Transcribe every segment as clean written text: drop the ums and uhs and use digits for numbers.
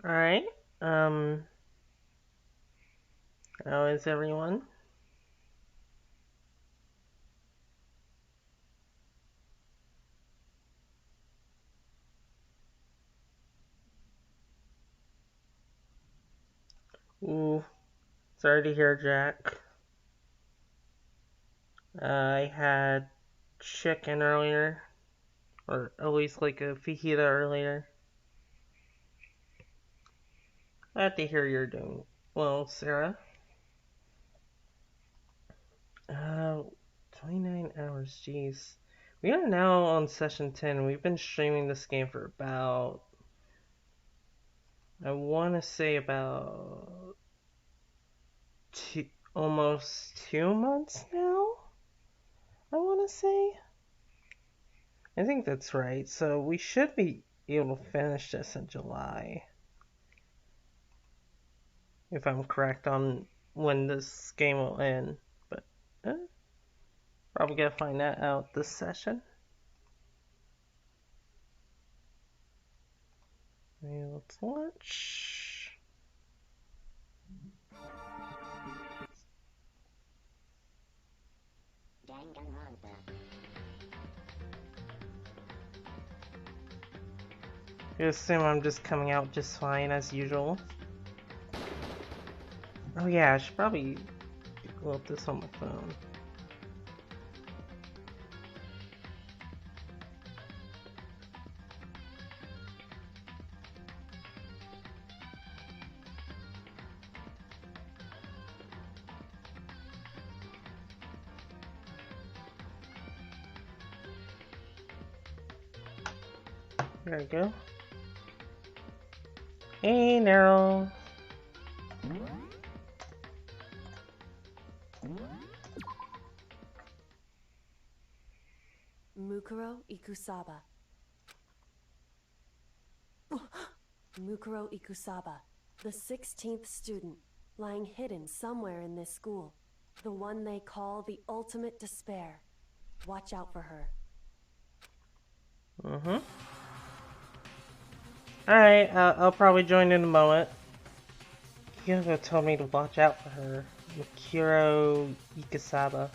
Alright, um, how is everyone? Ooh, sorry to hear, Jack. I had chicken earlier, or at least like a fajita earlier. Glad to hear you're doing well, Sarah. Uh, 29 hours, jeez. We are now on session 10. We've been streaming this game for about, I want to say about two, almost 2 months now? I want to say. I think that's right. So we should be able to finish this in July. If I'm correct on when this game will end. But probably gotta find that out this session. Let's launch. DanganRonpa. I assume I'm just coming out just fine as usual. Oh yeah, I should probably load this on my phone. There we go. Hey, Nero. Mukuro Ikusaba. Mukuro Ikusaba, the 16th student, lying hidden somewhere in this school. The one they call the ultimate despair. Watch out for her. Alright, I'll probably join in a moment. Hugo told me to watch out for her. Mikuro Ikasaba.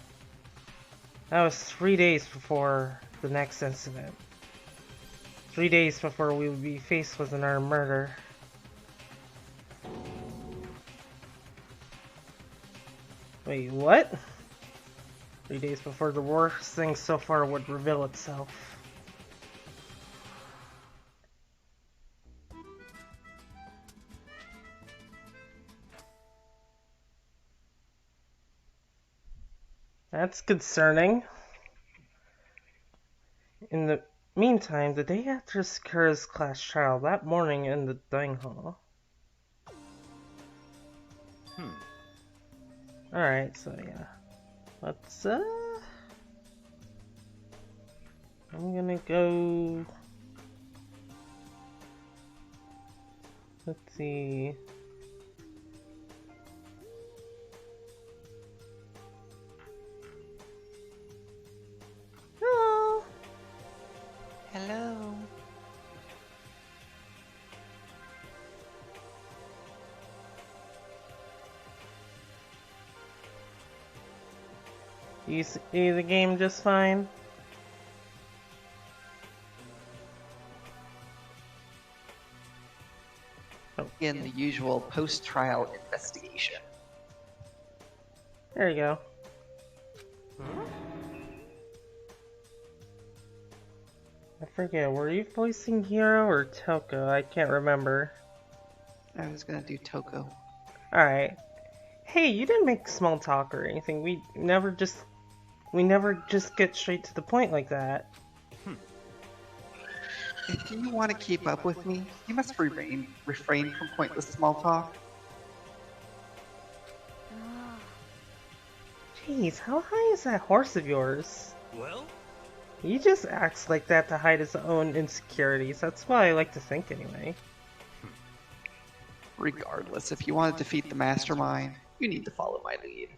That was 3 days before the next incident. 3 days before we would be faced with another murder. Wait, what? 3 days before the worst thing so far would reveal itself. That's concerning. In the meantime, the day after Sakura's class trial, that morning in the dining hall. Alright, so yeah. Let's, I'm gonna go... Let's see... Hello! Hello. You see the game just fine? In the usual post-trial investigation. There you go. I forget, were you voicing Hiro or Toko? I can't remember. I was gonna do Toko. Alright. Hey, you didn't make small talk or anything. We never just get straight to the point like that. If you want to keep up with me, you must refrain from pointless small talk. Jeez, how high is that horse of yours? Well? He just acts like that to hide his own insecurities. That's why I like to think anyway. Regardless, if you want to defeat the mastermind, you need to follow my lead.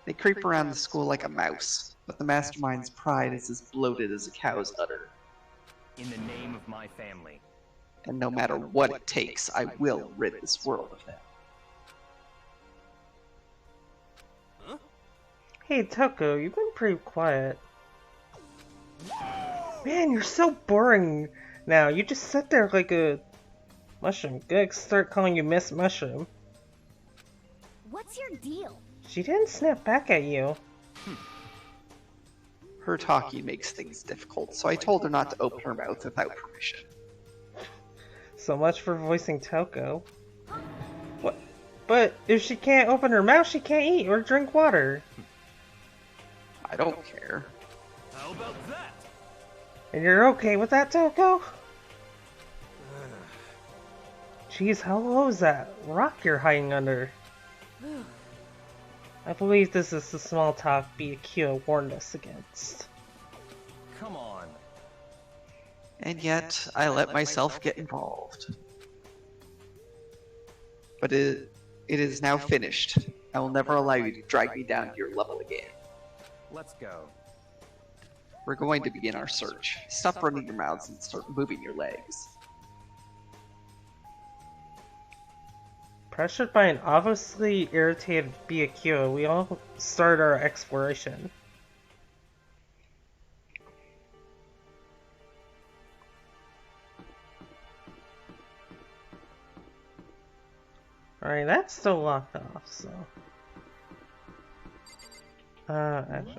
They creep around the school like a mouse, but the mastermind's pride is as bloated as a cow's udder. In the name of my family. And no matter what it takes, I will rid this world of them. Hey, Toko, you've been pretty quiet. Man, you're so boring now. You just sit there like a mushroom. Good, start calling you Miss Mushroom. What's your deal? She didn't snap back at you. Her talking makes things difficult, so I told her not to open her mouth without permission. So much for voicing Toko. What? But if she can't open her mouth, she can't eat or drink water. I don't care. How about that? And you're okay with that, Toko? Jeez, how low is that rock you're hiding under? I believe this is the small talk Byakuya warned us against. Come on. And yet, I let myself get involved. But it is now finished. I will never allow you to drag me down to your level again. Let's go. We're going to begin our search. Stop running your mouths and start moving your legs. Pressured by an obviously irritated Byakuya, we all start our exploration. Alright, that's still locked off, so... actually...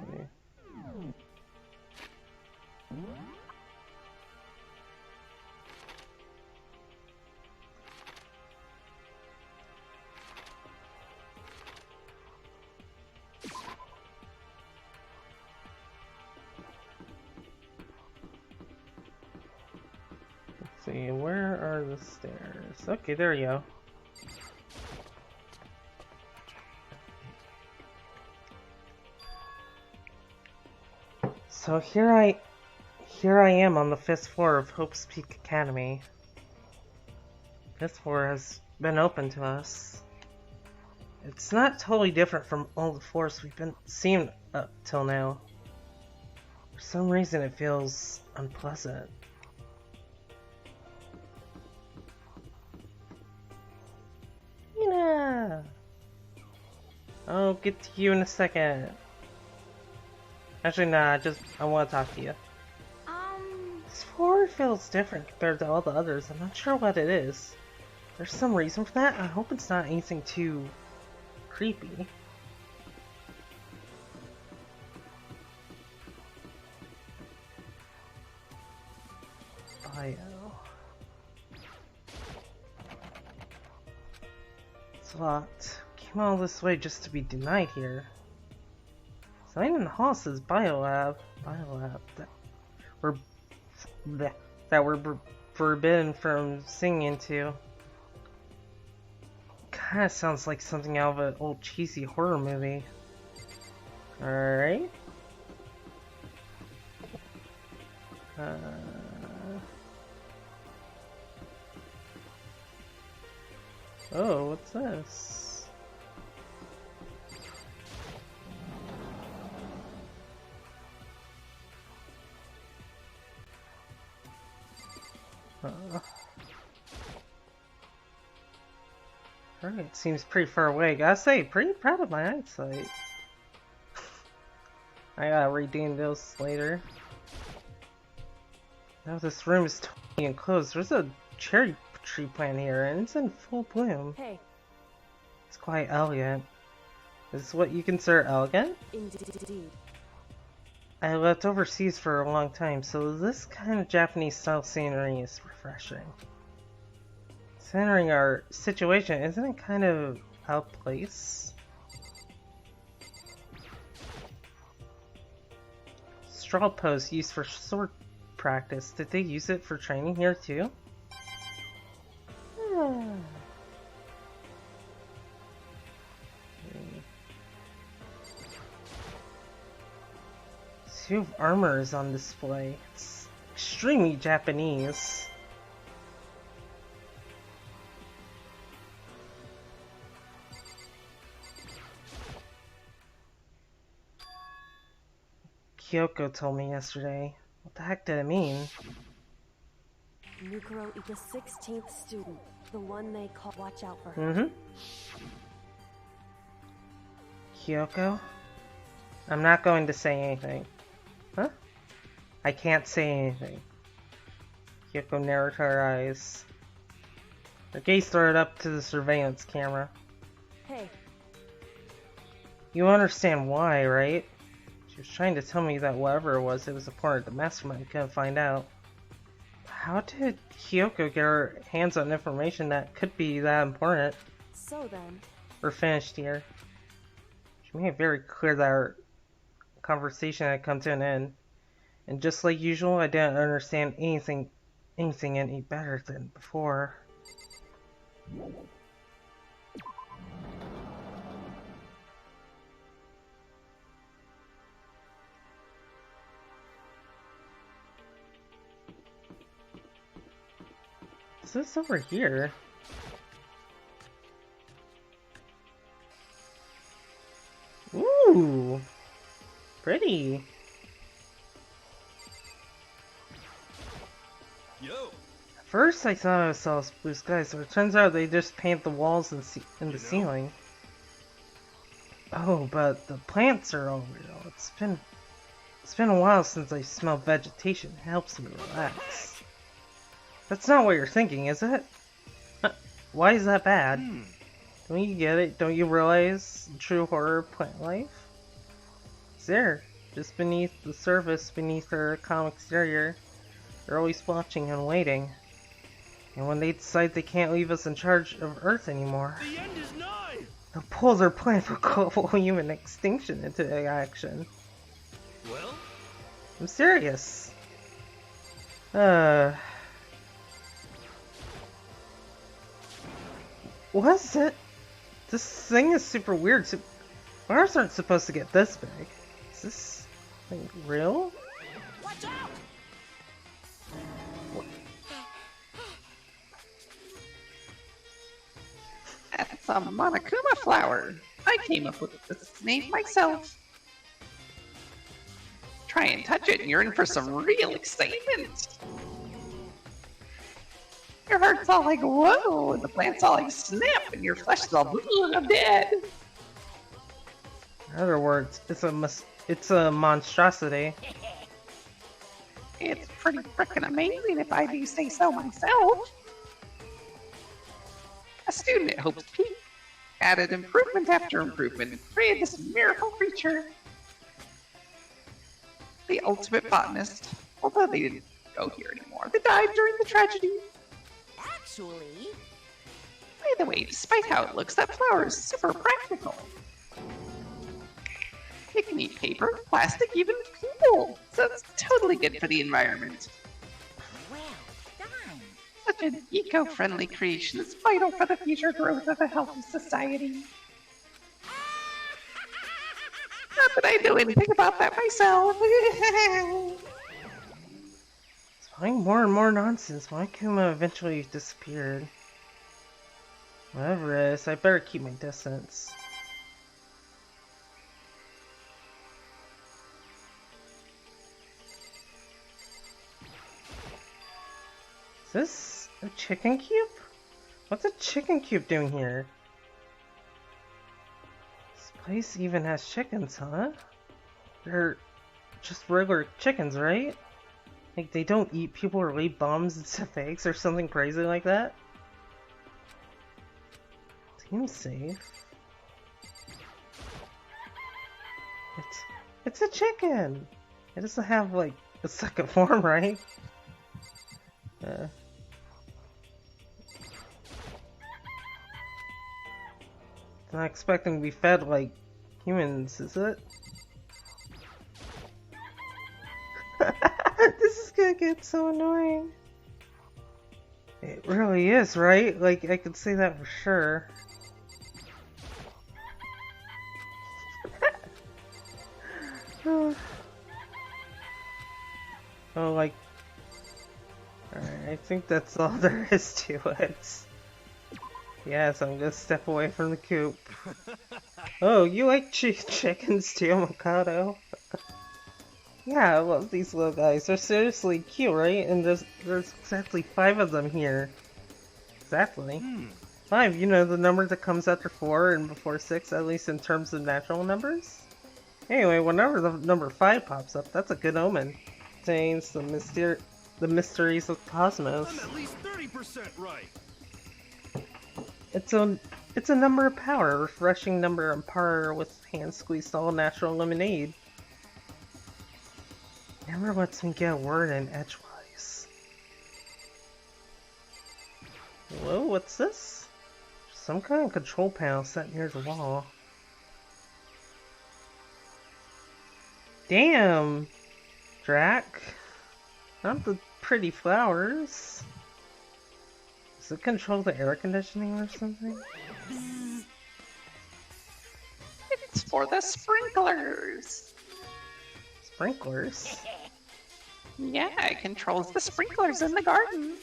Let's see, where are the stairs? Okay, there you go. So here I am on the 5th floor of Hope's Peak Academy. This floor has been open to us. It's not totally different from all the floors we've been seeing up till now. For some reason it feels unpleasant. Nina! I'll get to you in a second. Actually, nah, I want to talk to you. This floor feels different compared to all the others. I'm not sure what it is. There's some reason for that. I hope it's not anything too creepy. Bio. It's locked. Came all this way just to be denied here. Sign in the hall says Biolab. Biolab. That we're forbidden from singing into. Kinda sounds like something out of an old cheesy horror movie. Alright. Oh, what's this? Alright, seems pretty far away. Gotta say, pretty proud of my eyesight. I gotta redeem those later. Now this room is totally enclosed. There's a cherry tree plant here, and it's in full bloom. Hey. It's quite elegant. Is this what you consider elegant? Indeed. I lived overseas for a long time, so this kind of Japanese-style scenery is refreshing. Considering our situation, isn't it kind of out of place? Straw post used for sword practice. Did they use it for training here too? Suit of armor is on display. It's extremely Japanese. Kyoko told me yesterday. What the heck did it mean? Mukuro is the 16th student, the one they call. Watch out for her. Mm-hmm. Kyoko? I'm not going to say anything. Huh? I can't say anything. Kyoko narrowed her eyes. Her gaze started up to the surveillance camera. Hey, You understand why, right? She was trying to tell me that whatever it was a part of the mastermind couldn't find out. How did Kyoko get her hands on information that could be that important? so then, We're finished here. She made it very clear that our conversation had come to an end. And just like usual, I didn't understand anything any better than before. Is this over here? Ooh! Pretty! Yo. First I thought I saw blue skies, but it turns out they just paint the walls and the ceiling. Oh, but the plants are all real. It's been a while since I smelled vegetation. It helps me relax. That's not what you're thinking, is it? Why is that bad? Don't you get it? Don't you realize the true horror of plant life? It's there, just beneath the surface, beneath their calm exterior. They're always watching and waiting. And when they decide they can't leave us in charge of Earth anymore, The end is nigh. they'll pull their plan for global human extinction into action. Well, I'm serious. What is it? This thing is super weird. Ours aren't supposed to get this big. Is this thing real? Watch out! That's a Monokuma flower. I came up with this name myself. Try and touch it and you're in for some real excitement. Your heart's all like, whoa, and the plant's all like, snap, and your flesh is all, I'm dead. In other words, it's a monstrosity. It's pretty frickin' amazing if I do say so myself. A student at Hope's Peak added improvement after improvement and created this miracle creature. The ultimate botanist, although they didn't go here anymore, they died during the tragedy. Actually, By the way, despite how it looks, that flower is super practical. It can eat paper, plastic, even people, so it's totally good for the environment. well done. Such an eco-friendly creation is vital for the future growth of a healthy society. Not that I know anything about that myself. Spying more and more nonsense. Why Kuma eventually disappeared? Whatever it is, I better keep my distance. Is this a chicken cube? What's a chicken cube doing here? This place even has chickens, huh? They're just regular chickens, right? Like, they don't eat people or lay bombs into eggs or something crazy like that? Seems safe. It's a chicken! It doesn't have, like, a second form, right? It's not expecting to be fed like humans, is it? This is gonna get so annoying. It really is, right? Like, I could say that for sure. Oh, like... Alright, I think that's all there is to it. Yes, I'm gonna step away from the coop. Oh, you like chickens too, Mikado? Yeah, I love these little guys. They're seriously cute, right? And there's exactly 5 of them here. Exactly. 5, you know, the number that comes after 4 and before 6, at least in terms of natural numbers. Anyway, whenever the number 5 pops up, that's a good omen. Contains the mysteries of the cosmos. I'm at least 30% right. It's a number of power, a refreshing number on par with hand-squeezed all-natural lemonade. Never lets me get a word in edgewise. Whoa, what's this? Some kind of control panel set near the wall. Damn! Drac. Not the pretty flowers. Does it control the air conditioning or something? It's for the sprinklers. Sprinklers? Yeah, it controls the sprinklers in the garden.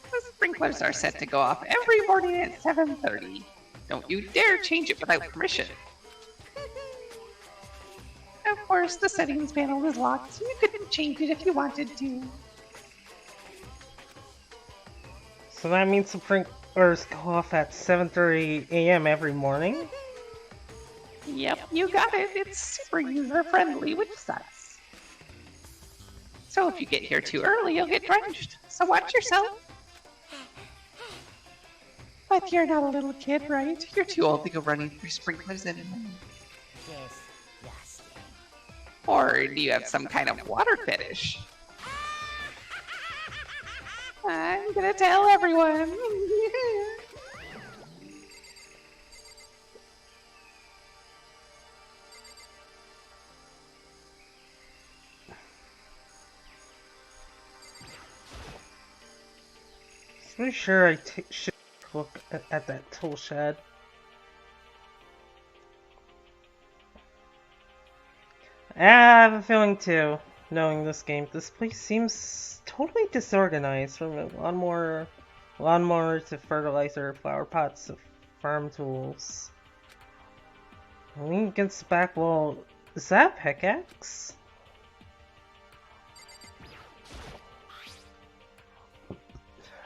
The sprinklers are set to go off every morning at 7:30. Don't you dare change it without permission. Of course, the settings panel is locked, so you couldn't change it if you wanted to. So that means the sprinklers go off at 7:30 a.m. every morning? Yep, you got it. It's super user-friendly, which sucks. So if you get here too early, you'll get drenched. So watch yourself. But you're not a little kid, right? You're too old to go running through sprinklers anymore. Disgusting. Or do you have some kind of water fetish? I'm gonna tell everyone. I'm sure I should look at that tool shed. I have a feeling too, knowing this game. This place seems totally disorganized, from a lawnmower to fertilizer, flower pots to farm tools. Leaning against the back wall. Is that a pickaxe?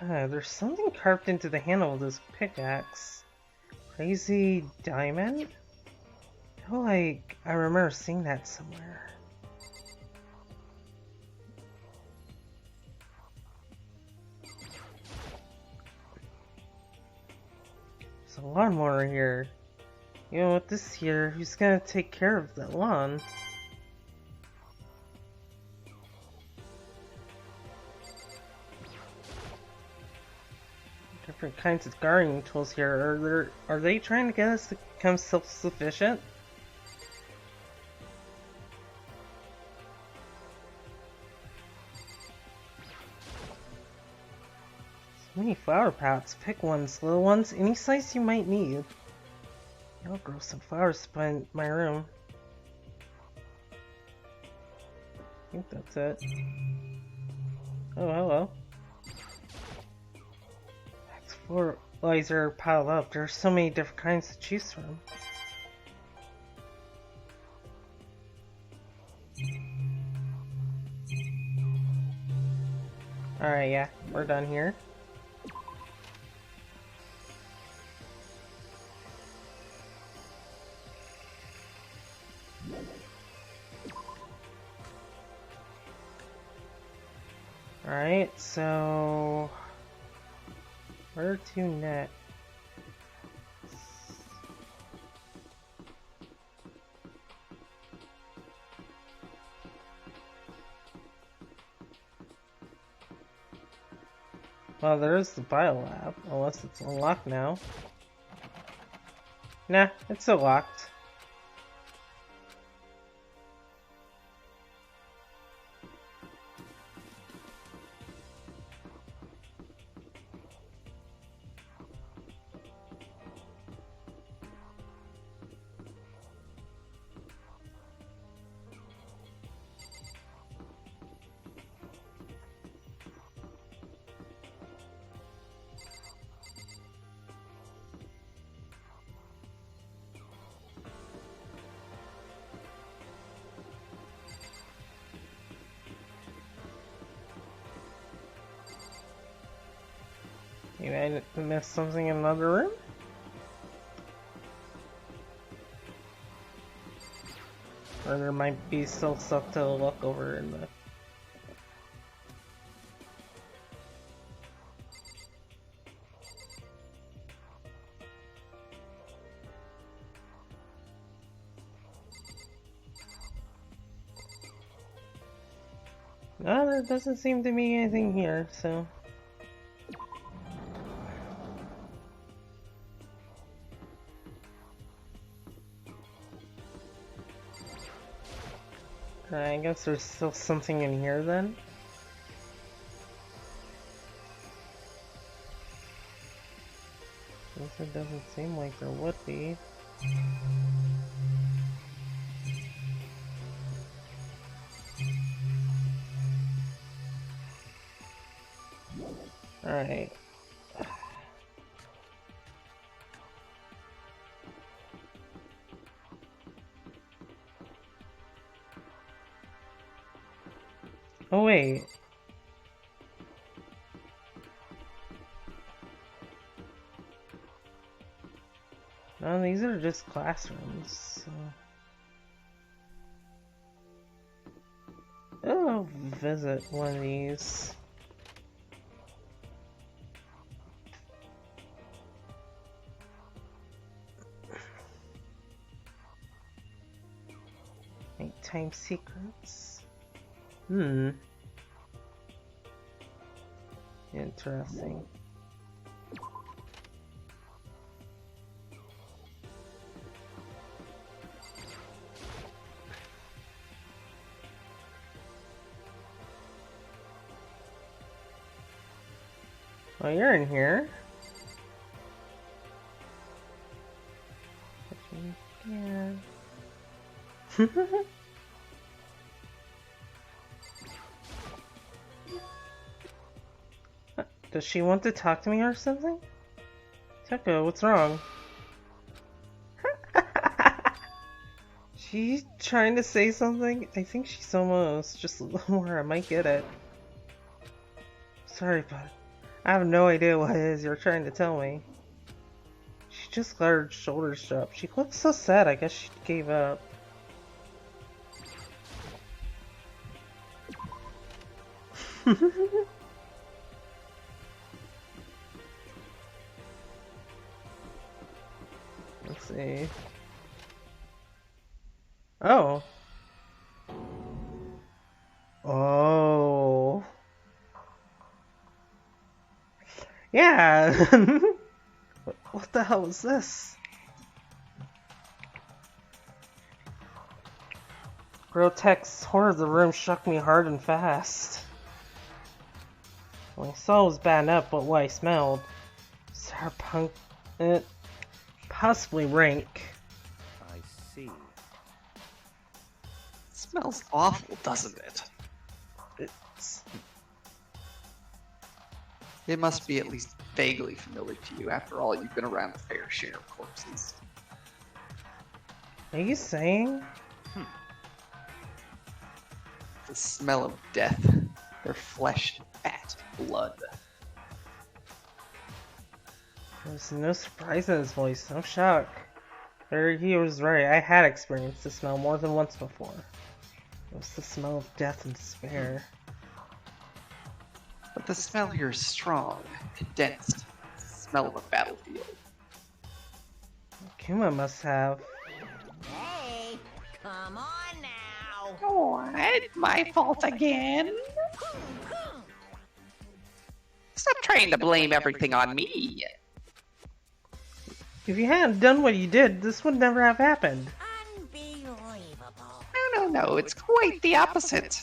There's something carved into the handle of this pickaxe. Crazy diamond? I feel like I remember seeing that somewhere. There's a lawnmower here. You know, with this here, who's gonna take care of the lawn? Different kinds of gardening tools here. Are they trying to get us to become self-sufficient? So many flower pots. Pick ones, little ones, any size you might need. I'll grow some flowers to put in my room. I think that's it. Oh, hello. Fertilizer piled up. There are so many different kinds to choose from. Alright, yeah, we're done here. Alright, so where to next? Well, there's the biolab, unless it's unlocked now. Nah, it's still locked. Maybe I missed something in another room? Or there might be still stuff to look over in the... No, there doesn't seem to be anything here, so... I guess there's still something in here then? Guess it doesn't seem like there would be. Alright. Oh wait. No, these are just classrooms. So. I'll visit one of these. Nighttime secrets. Interesting. Oh, you're in here. Yeah. Does she want to talk to me or something? Tekka, what's wrong? She's trying to say something? I think she's almost. Just a little more, I might get it. Sorry, but I have no idea what it is you're trying to tell me. She just got her shoulders dropped. She looks so sad, I guess she gave up. Let's see. Oh. Oh. Yeah. What the hell is this? Grotesque horror of the room shook me hard and fast. What I saw was bad enough, but what I smelled, sour punk, possibly rank. I see. It smells awful, doesn't it? It must be at least vaguely familiar to you. After all, you've been around a fair share of corpses. Are you saying? The smell of death, their flesh, fat, blood. There's no surprise in his voice, no shock. He was right, I had experienced the smell more than once before. It was the smell of death and despair. But the smell here is strong, condensed. Smell of a battlefield. Kuma must have. Hey, come on now. What? My fault again? Stop trying to blame everything on me. If you hadn't done what you did, this would never have happened. Unbelievable. No, it's quite the opposite.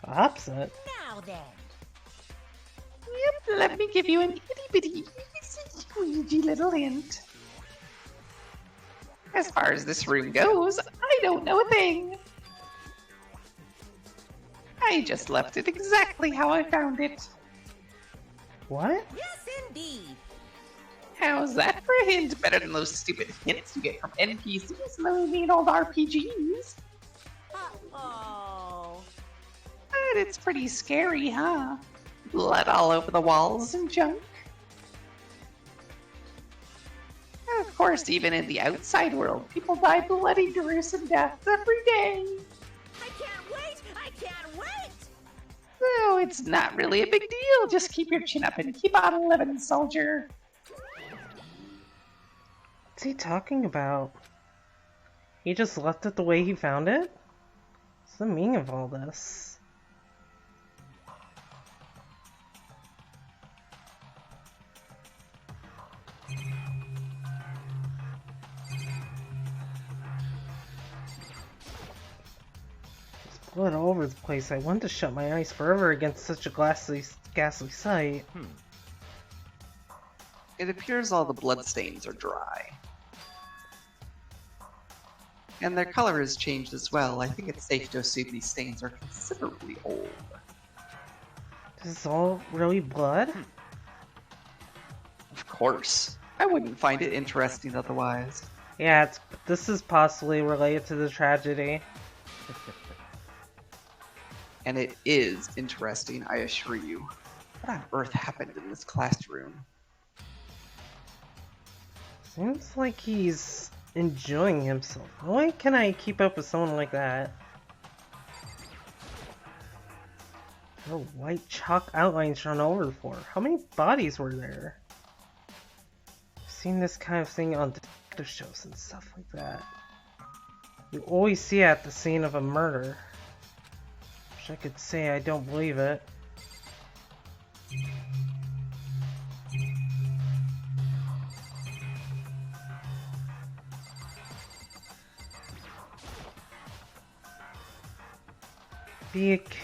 Opposite? Now then. Yep, let me give you an itty-bitty, squeegee little hint. As far as this room goes, I don't know a thing. I just left it exactly how I found it. What? Yes, indeed. How's that for a hint? Better than those stupid hints you get from NPCs in the mean old RPGs. Uh-oh. But it's pretty scary, huh? Blood all over the walls and junk. course, even in the outside world, people die bloody, gruesome deaths every day. I can't wait! I can't wait! So it's not really a big deal. Just keep your chin up and keep on living, soldier. What's he talking about? He just left it the way he found it? What's the meaning of all this? Blood all over the place. I want to shut my eyes forever against such a ghastly sight. It appears all the bloodstains are dry. And their color has changed as well. I think it's safe to assume these stains are considerably old. This is all really blood? Of course. I wouldn't find it interesting otherwise. Yeah, this is possibly related to the tragedy. And it is interesting, I assure you. What on earth happened in this classroom? Seems like he's enjoying himself. Why can I keep up with someone like that? No white chalk outlines drawn over the floor. How many bodies were there? I've seen this kind of thing on detective shows and stuff like that. You always see it at the scene of a murder. Wish I could say I don't believe it.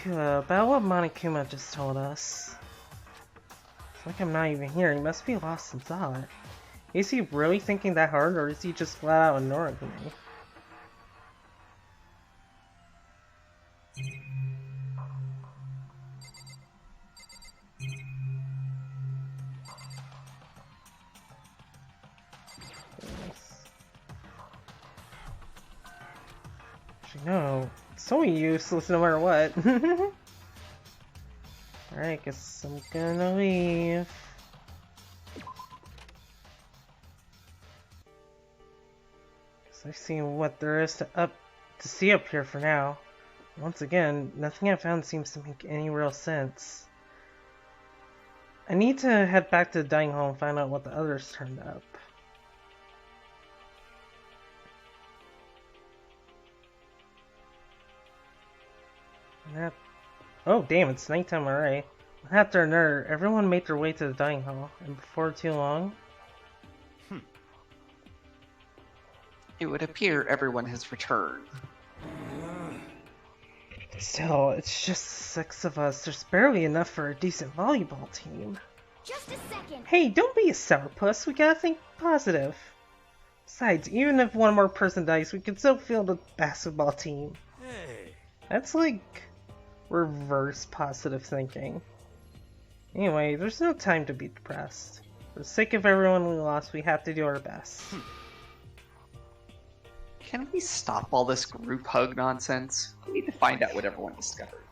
About what Monokuma just told us. It's like I'm not even here. He must be lost in thought. Is he really thinking that hard, or is he just flat out ignoring me? Actually, no. It's so useless no matter what. Alright, guess I'm gonna leave. Guess I've seen what there is to see up here for now. Once again, nothing I found seems to make any real sense. I need to head back to the dining hall and find out what the others turned up. Oh damn, it's nighttime already. After another, everyone made their way to the dining hall, and before too long... It would appear everyone has returned. Still, it's just 6 of us. There's barely enough for a decent volleyball team. Just a second. Hey, don't be a sourpuss. We gotta think positive. Besides, even if one more person dies, we can still field a basketball team. Hey. That's like reverse positive thinking. Anyway, there's no time to be depressed. For the sake of everyone we lost, we have to do our best. Can we stop all this group hug nonsense? We need to find out what everyone discovered.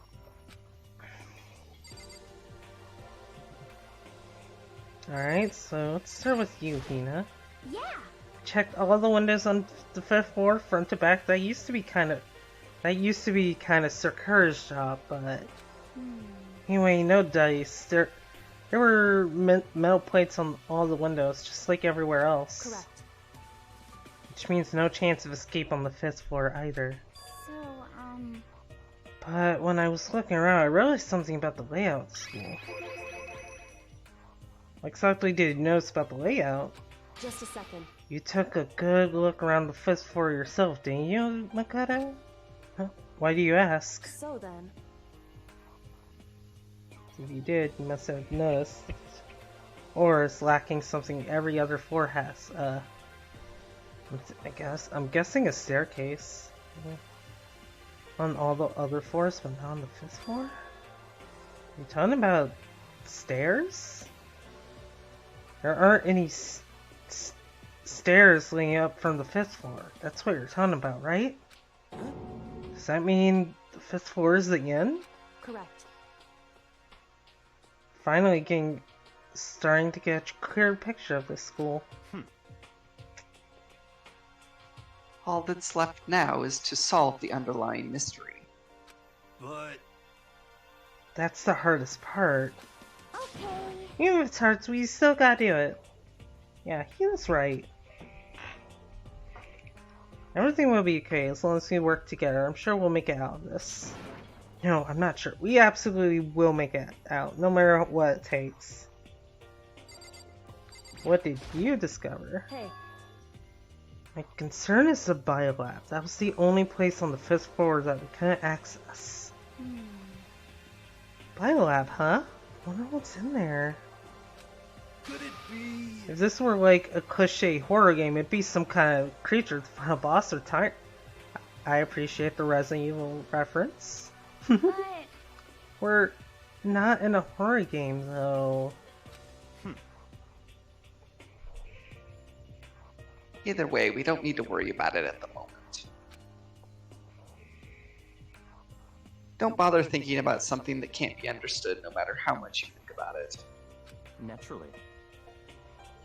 Alright, so let's start with you, Hina. Yeah. Checked all the windows on the 5th floor, front to back. That used to be kind of Sir Kerr's job, but anyway, no dice. There were metal plates on all the windows, just like everywhere else. Correct. Which means no chance of escape on the 5th floor either. So, But when I was looking around, I realized something about the layout of the school. What exactly did you notice about the layout? Just a second. You took a good look around the 5th floor yourself, didn't you, Makoto? Huh? Why do you ask? So then, If you did, you must have noticed. Or is lacking something every other floor has. I'm guessing a staircase. On all the other floors, but not on the 5th floor? You talking about stairs? There aren't any stairs leading up from the 5th floor. That's what you're talking about, right? Does that mean the 5th floor is the inn? correct. Finally starting to get a clear picture of this school. All that's left now is to solve the underlying mystery. But That's the hardest part. Okay. Even if it's hard, we still gotta do it. Yeah, he was right. Everything will be okay as long as we work together. I'm sure we'll make it out of this. No, I'm not sure. We absolutely will make it out, no matter what it takes. What did you discover? Hey, My concern is the biolab. That was the only place on the 5th floor that we couldn't access. Biolab, huh? I wonder what's in there. could it be? If this were like a cliche horror game, it'd be some kind of creature, the final boss or type. I appreciate the Resident Evil reference. But We're not in a horror game though. Either way, we don't need to worry about it at the moment. Don't bother thinking about something that can't be understood no matter how much you think about it. Naturally.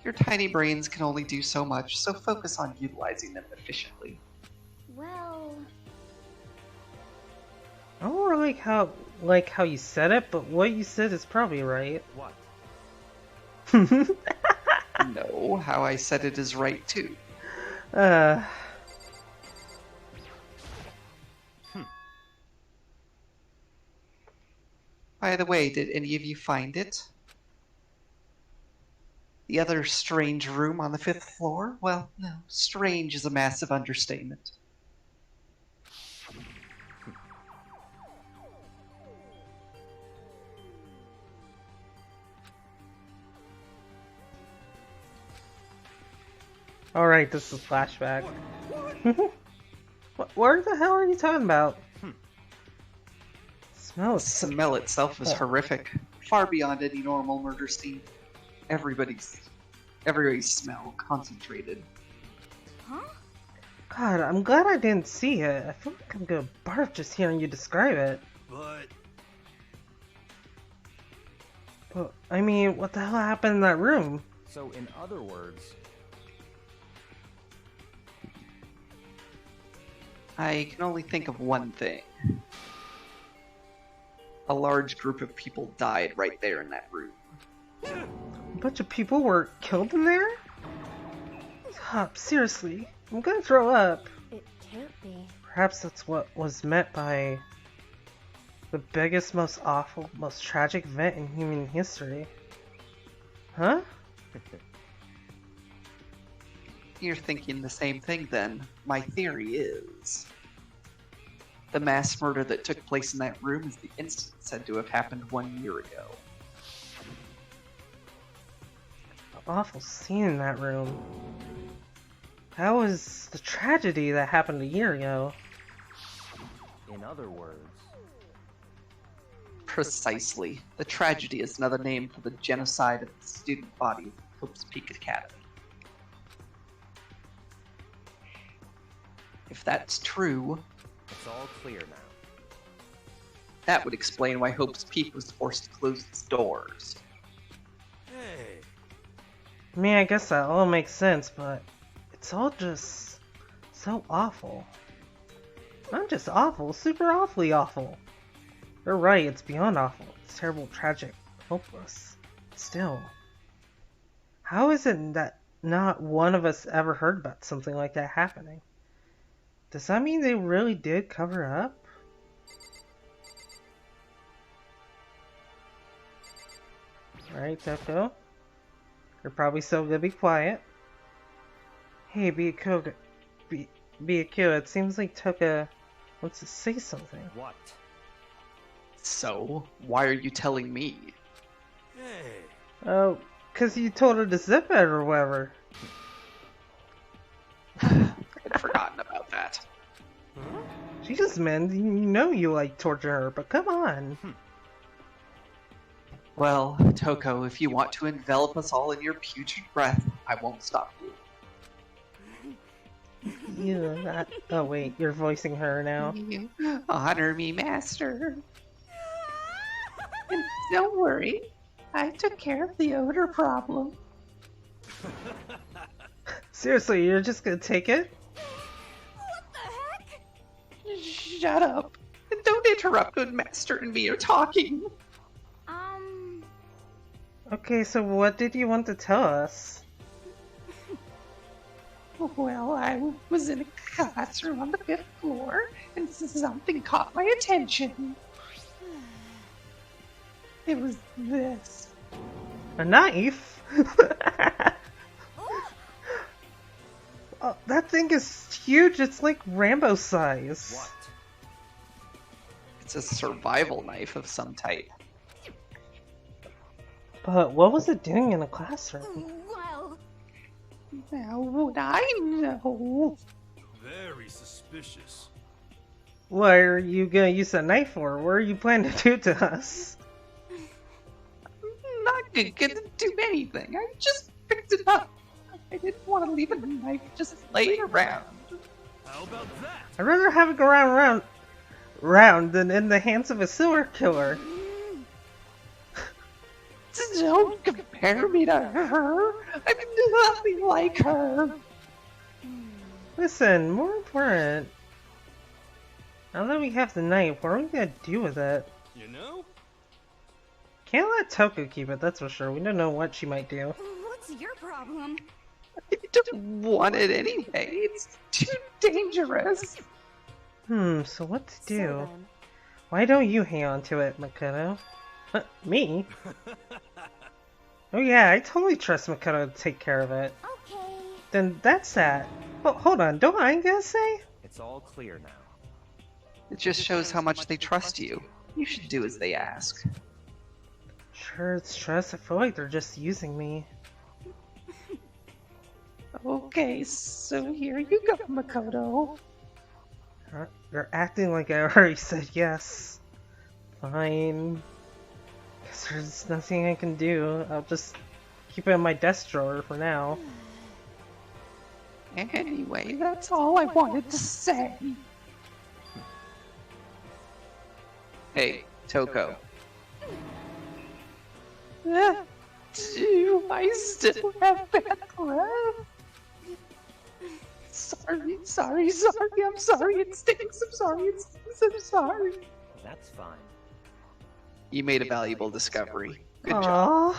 Your tiny brains can only do so much, so focus on utilizing them efficiently. well, I don't really like how you said it, but what you said is probably right. What? No, how I said it is right too. By the way, did any of you find it? The other strange room on the 5th floor? Well, no, strange is a massive understatement. Alright, this is flashback. What the hell are you talking about? Smell The is so smell itself is horrific, far beyond any normal murder scene. Everybody's smell concentrated. huh? God, I'm glad I didn't see it. I feel like I'm gonna barf just hearing you describe it. But But, I mean, what the hell happened in that room? So, in other words, I can only think of one thing. A large group of people died right there in that room. A bunch of people were killed in there? Stop, seriously. I'm gonna throw up. it can't be. Perhaps that's what was meant by the biggest, most awful, most tragic event in human history. Huh? You're thinking the same thing then. My theory is the mass murder that took place in that room is the incident said to have happened 1 year ago. Awful scene in that room. That was the tragedy that happened a year ago. in other words, Precisely. The tragedy is another name for the genocide of the student body of Hope's Peak Academy. If that's true, it's all clear now. that would explain why Hope's Peak was forced to close its doors. hey, I mean, I guess that all makes sense, but it's all just so awful. Not just awful, super awfully awful. You're right, it's beyond awful. It's terrible, tragic, hopeless. Still, how is it that not one of us ever heard about something like that happening? Does that mean they really did cover up? Alright, Toko. You're probably still gonna be quiet. Hey, Byakuya, it seems like Toka wants to say something. What? So, why are you telling me? hey. Oh, 'cause you told her to zip it or whatever. I'd forgotten about that. Jesus, man, you know you like torturing her, but come on. Well, Toko, if you want to envelop us all in your putrid breath, I won't stop you. Oh wait, you're voicing her now. Honor me, master. And don't worry, I took care of the odor problem. Seriously, you're just gonna take it? shut up. And don't interrupt when Master and me are talking. Okay, so what did you want to tell us? Well, I was in a classroom on the 5th floor, and something caught my attention. It was this. A knife? Oh, that thing is huge, it's like Rambo size. What? It's a survival knife of some type. But what was it doing in a classroom? Well, How would I know? Very suspicious. What are you gonna use that knife for? What are you planning to do to us? I'm not gonna do anything. I just picked it up. I didn't want to leave a knife just laying around. How about that? I'd rather have it go round than in the hands of a sewer killer. Don't compare me to her. I'm nothing like her. Listen, more important. Now that we have the knife, what are we gonna do with it? You know? Can't let Toko keep it, that's for sure. We don't know what she might do. what's your problem? I don't want it anyway. It's too dangerous. So what to do? So then, Why don't you hang on to it, Makoto? Me? Oh yeah, I totally trust Makoto to take care of it. Okay. Then that's that. Well, hold on, don't I gonna say? It's all clear now. It just shows how much they trust you. You should do as they ask. Sure, it's trust. I feel like they're just using me. Okay, so here you go, Makoto. They're acting like I already said yes. Fine. Guess there's nothing I can do. I'll just keep it in my desk drawer for now. Anyway, that's all I wanted to say. Hey, Toko. Do I still have bad breath? Sorry, I'm sorry, it stinks, I'm sorry, I'm sorry. That's fine. You made a valuable discovery. Good job.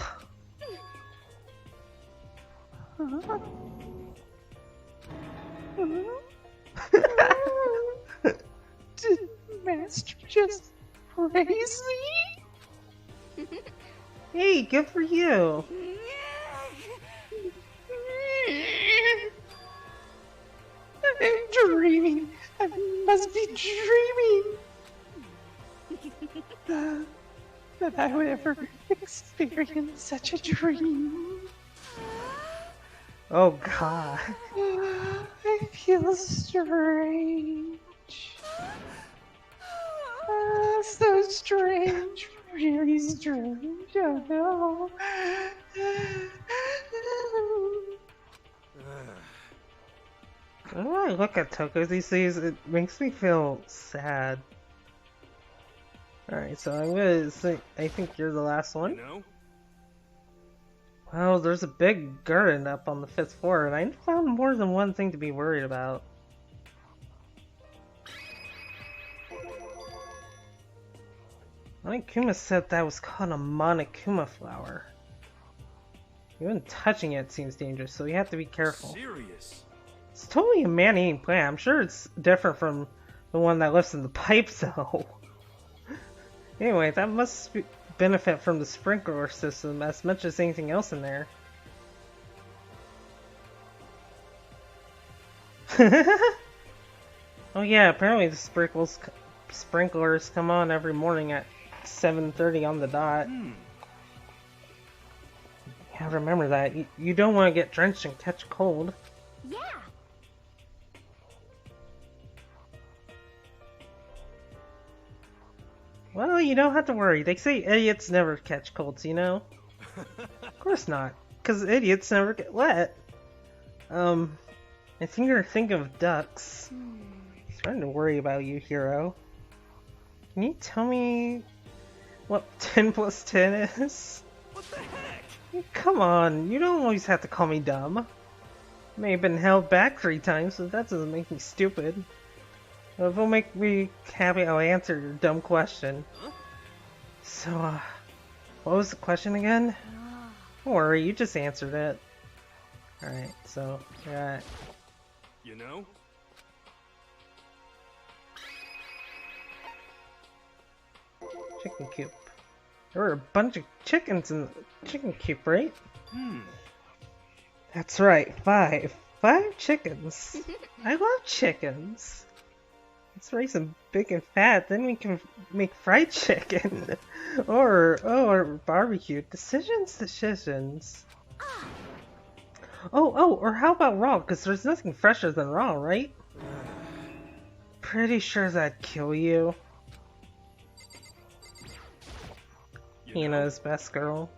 Aww. Did Master just praise me? Hey, good for you. I'm dreaming. I must be dreaming. That I would ever experience such a dream. Oh god. I feel strange. So strange. Really strange. Oh no. Whenever I look at Toko these days, it makes me feel sad. Alright, so I'm gonna say, I think you're the last You one. know? Well, there's a big garden up on the 5th floor, and I found more than one thing to be worried about. Monokuma said that was called a Monokuma flower. Even touching it seems dangerous, so you have to be careful. Serious. It's totally a man-eating plant. I'm sure it's different from the one that lives in the pipes, though. Anyway, that must benefit from the sprinkler system as much as anything else in there. Oh yeah, apparently the sprinklers come on every morning at 7:30 on the dot. Yeah, remember that. You don't want to get drenched and catch cold. Yeah. Well, you don't have to worry. They say idiots never catch colds, you know? Of course not, because idiots never get wet. I think you're thinking of ducks. Starting to worry about you, Hero. Can you tell me what 10 plus 10 is? What the heck? Come on, you don't always have to call me dumb. May have been held back 3 times, so that doesn't make me stupid. If it'll make me happy, I'll answer your dumb question. Huh? So, what was the question again? Don't worry, you just answered it. Alright, so, yeah. You know? Chicken coop. There were a bunch of chickens in the chicken coop, right? That's right, 5. 5 chickens. I love chickens. Let's raise them big and fat, then we can make fried chicken. or barbecue. Decisions. Or how about raw? Because there's nothing fresher than raw, right? Pretty sure that'd kill you. Hina's best girl.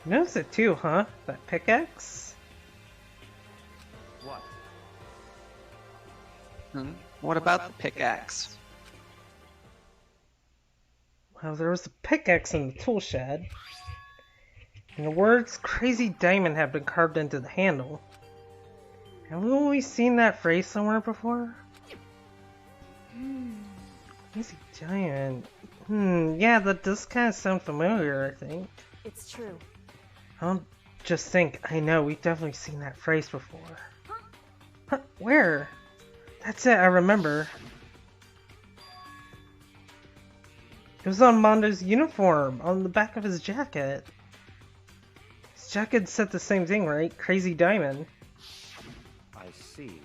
You notice it too, huh? That pickaxe? What? What about the pickaxe? Well, there was a pickaxe in the tool shed. And the words Crazy Diamond had been carved into the handle. Have we always seen that phrase somewhere before? Crazy Diamond. Yeah, that does kind of sound familiar, I think. It's true. I don't just think, I know, we've definitely seen that phrase before. Huh, where? That's it, I remember. It was on Mondo's uniform, on the back of his jacket. His jacket said the same thing, right? Crazy Diamond. I see.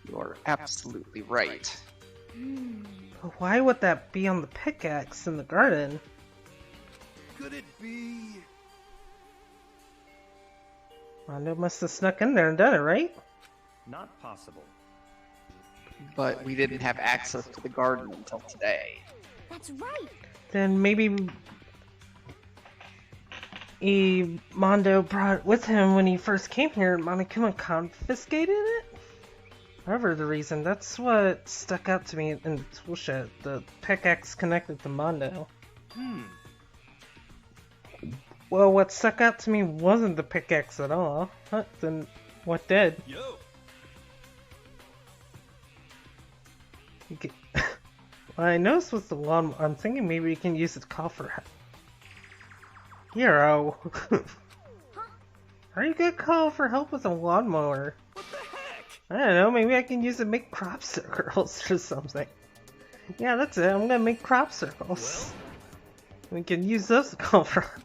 You're absolutely right. But why would that be on the pickaxe in the garden? Could it be? Mondo must have snuck in there and done it, right? Not possible. But we didn't have access to the garden until today. That's right. Then maybe Mondo brought it with him when he first came here and Monokuma confiscated it? Whatever the reason, that's what stuck out to me in the tool shed. The pickaxe connected to Mondo. Well, what stuck out to me wasn't the pickaxe at all. Huh, then what did? Yo! What I noticed was the lawn. I'm thinking maybe we can use it to call for help. Hero! Are you gonna call for help with a lawnmower? What the heck? I don't know, maybe I can use it to make crop circles or something. Yeah, that's it, I'm gonna make crop circles. We can use those to call for help.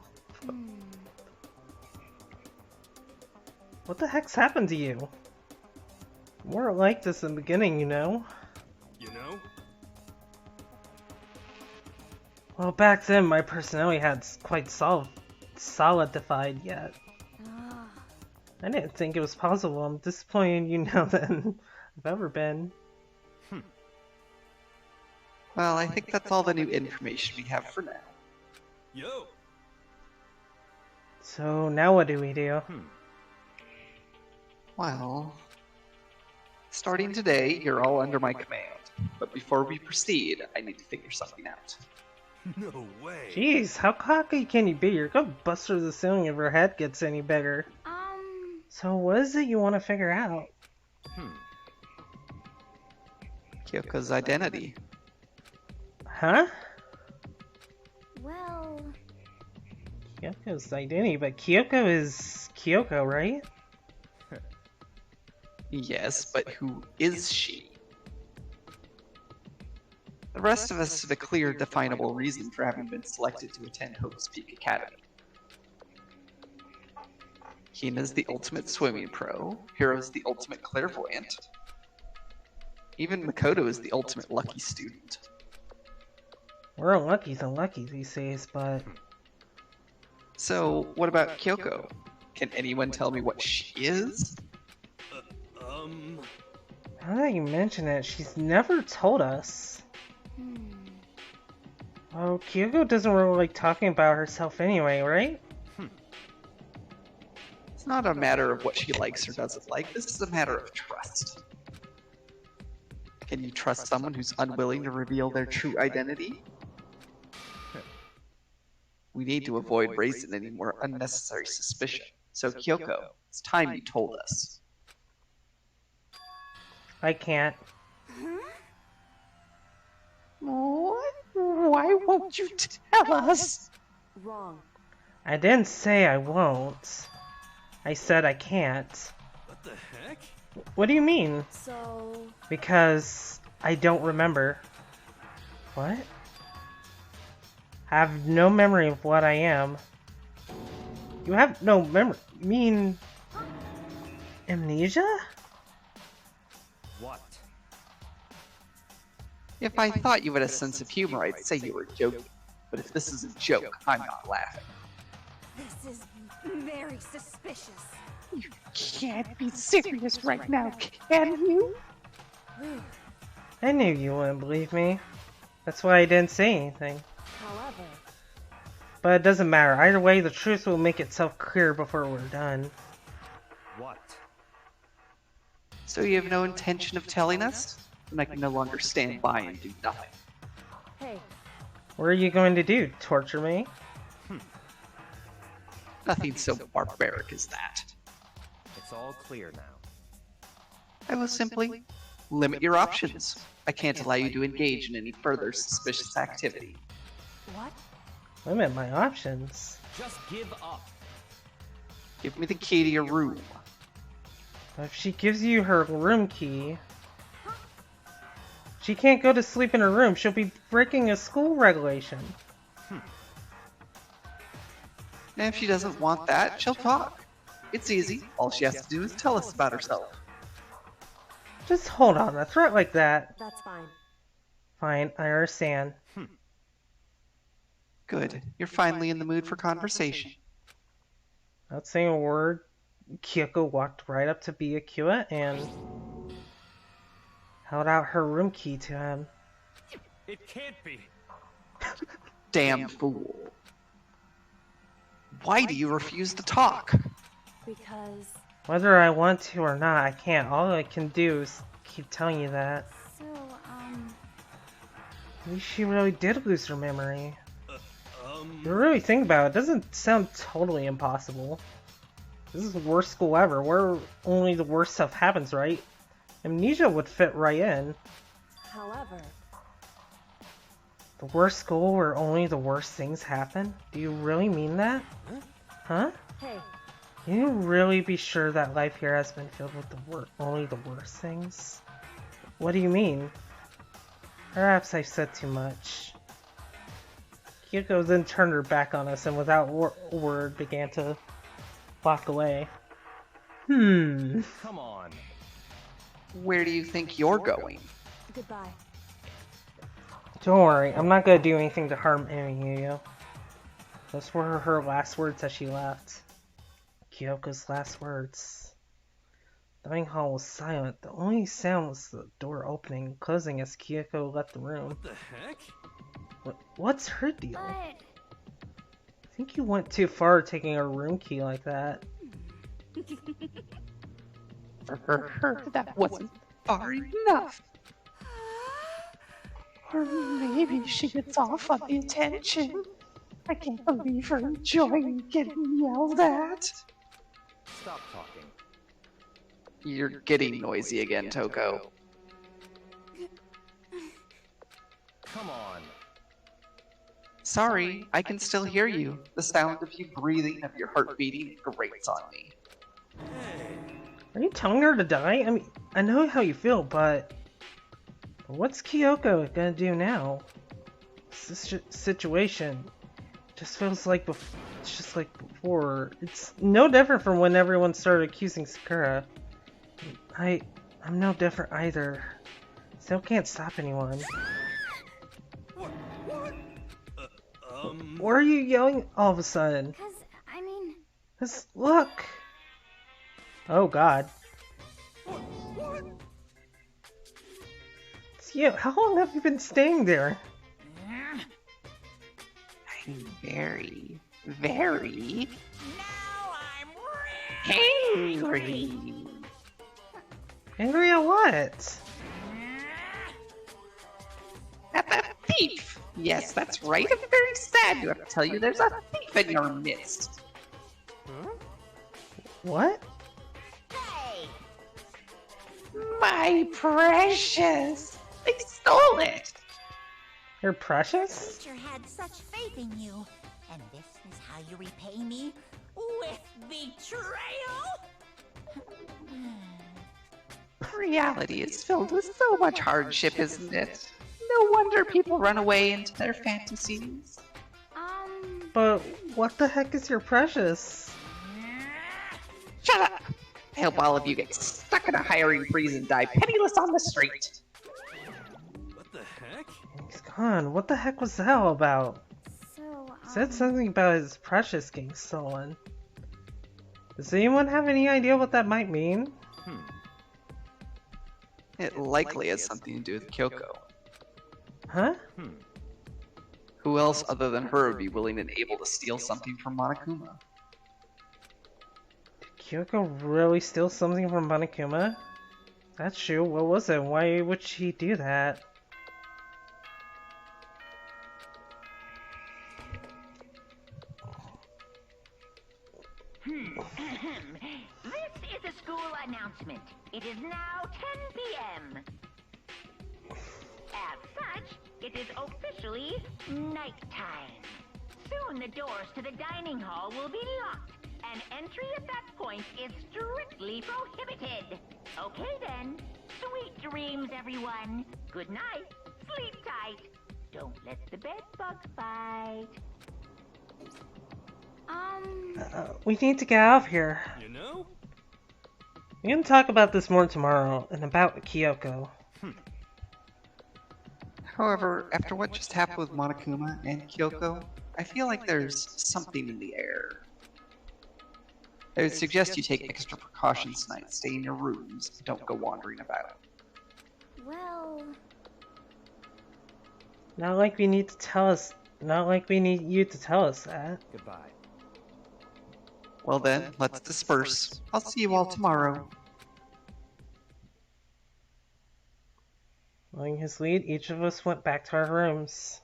What the heck's happened to you? You weren't like this in the beginning, you know? You know? Well, back then my personality had quite solidified yet. I didn't think it was possible. I'm disappointed in you now than I've ever been. Well, I think that's all the new information we have for now. Yo! So now what do we do? Well, starting today, you're all under my command. But before we proceed, I need to figure something out. No way! Jeez, how cocky can you be? You're gonna bust through the ceiling if her head gets any bigger. So what is it you want to figure out? Kyoko's identity. Huh? Well, Kyoko's identity, but Kyoko is Kyoko, right? Yes, but who is she? The rest of us have a clear, definable reason for having been selected to attend Hope's Peak Academy. Hina's the ultimate swimming pro, Hiro's the ultimate clairvoyant. Even Makoto is the ultimate lucky student. We're unlucky than lucky these days, but... So, what about Kyoko? Can anyone tell me what she is? Now that you mention it, she's never told us. Well, Kyoko doesn't really like talking about herself anyway, right? It's not a matter of what she likes or doesn't like, this is a matter of trust. Can you trust someone who's unwilling to reveal their true identity? We need to avoid raising any more unnecessary suspicion. So, Kyoko, it's time you told us. I can't. What? Why won't you tell us? Wrong. I didn't say I won't. I said I can't. What the heck? What do you mean? So, Because I don't remember. What? I have no memory of what I am. You have no memory? You mean amnesia? What? If I thought you had a sense of humor, I'd say you were joking. But if this is a joke, I'm not laughing. This is very suspicious. You can't be serious right now, can you? I knew you wouldn't believe me. That's why I didn't say anything. however, But it doesn't matter. Either way, the truth will make itself clear before we're done. What? So you have no intention of telling us? Then I can no longer stand by and do nothing. hey, What are you going to do? Torture me? Nothing so barbaric as that. It's all clear now. I will simply limit your options. I can't allow you to engage in any further suspicious activity. what? Limit my options. Just give up. Give me the key to your room. But if she gives you her room key, she can't go to sleep in her room. She'll be breaking a school regulation. And if she doesn't want that, she'll talk. It's easy. All she has to do is tell us about herself. Just hold on. A threat like that. That's fine. Fine, I understand. Good. You're finally in the mood for conversation. Not saying a word, Kyoko walked right up to Byakuya and held out her room key to him. It can't be. Damn fool. Why do you refuse to talk? Because, Whether I want to or not, I can't. All I can do is keep telling you that. So, Maybe she really did lose her memory. You really think about it, it doesn't sound totally impossible. This is the worst school ever, where only the worst stuff happens, right? Amnesia would fit right in. however, The worst school where only the worst things happen? Do you really mean that? Huh? hey, Can you really be sure that life here has been filled with only the worst things? What do you mean? Perhaps I've said too much. Kyoko then turned her back on us and without a word began to walk away. Come on. Where do you think you're going? goodbye. Don't worry, I'm not gonna do anything to harm any of you. Those were her last words as she left. Kyoko's last words. The dining hall was silent. The only sound was the door opening and closing as Kyoko left the room. What the heck? What's her deal? but I think you went too far taking her room key like that. For her, that wasn't far enough. Or maybe she gets off on the attention. I can't believe her enjoying getting yelled at. Stop talking. You're getting noisy again, Toko. Come on. Sorry, I can still hear you. The sound of you breathing, of your heart beating, grates on me. Are you telling her to die? I mean, I know how you feel, but what's Kyoko gonna do now? This situation just feels like it's just like before. It's no different from when everyone started accusing Sakura. I'm no different either. Still can't stop anyone. What? Why are you yelling all of a sudden? because I mean, Just look. Oh God. It's you. How long have you been staying there? I'm very, very angry. Angry at what? At that thief. Yes, that's right. I'm very sad to have to tell you there's a thief in your midst. What? My precious! They stole it! You're precious? Teacher had such faith in you, and this is how you repay me with betrayal? Reality is filled with so much hardship, isn't it? No wonder people run away into their fantasies. But what the heck is your precious? Shut up! I hope all of you get stuck in a hiring freeze and die penniless on the street. What the heck? He's gone. What the heck was that all about? So, Said something about his precious getting stolen. Does anyone have any idea what that might mean? It likely has something to do with Kyoko. Huh? Who else other than her would be willing and able to steal something from Monokuma? Did Kyoko really steal something from Monokuma? That's true. What was it? Why would she do that? This is a school announcement. It is now 10 p.m. As such, it is officially nighttime. Soon the doors to the dining hall will be locked, and entry at that point is strictly prohibited. Okay then. Sweet dreams, everyone. Good night. Sleep tight. Don't let the bed bugs bite. We need to get out of here. You know? We can talk about this more tomorrow, and about Kyoko. However, after what just happened with Monokuma and Kyoko, I feel like there's something in the air. I would suggest you take extra precautions tonight. Stay in your rooms. Don't go wandering about. well, Not like we need to tell us. Not like we need you to tell us that. Goodbye. Well then, let's disperse. I'll see you all tomorrow. Following his lead, each of us went back to our rooms.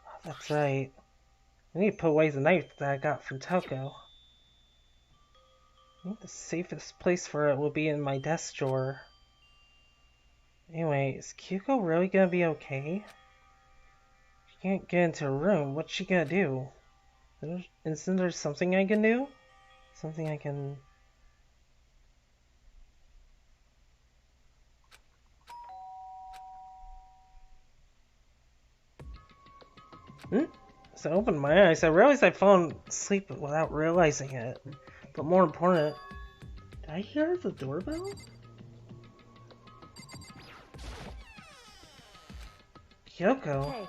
Oh, that's right. I need to put away the knife that I got from Toko. I think the safest place for it will be in my desk drawer. Anyway, is Kyoko really gonna be okay? She can't get into her room. What's she gonna do? Isn't there something I can do? Something I can... So I opened my eyes. I realized I'd fallen asleep without realizing it. But more important, did I hear the doorbell? Kyoko. Hey,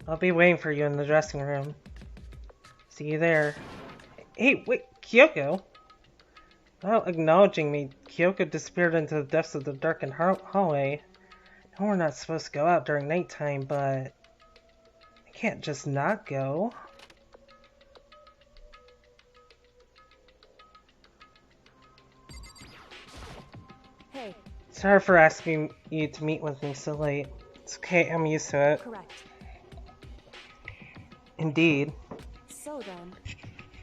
I'll be waiting for you in the dressing room. See you there. Hey, wait, Kyoko! Without acknowledging me, Kyoko disappeared into the depths of the darkened hallway. I know we're not supposed to go out during nighttime, but I can't just not go. hey, Sorry for asking you to meet with me so late. It's okay, I'm used to it. correct. Indeed. So then,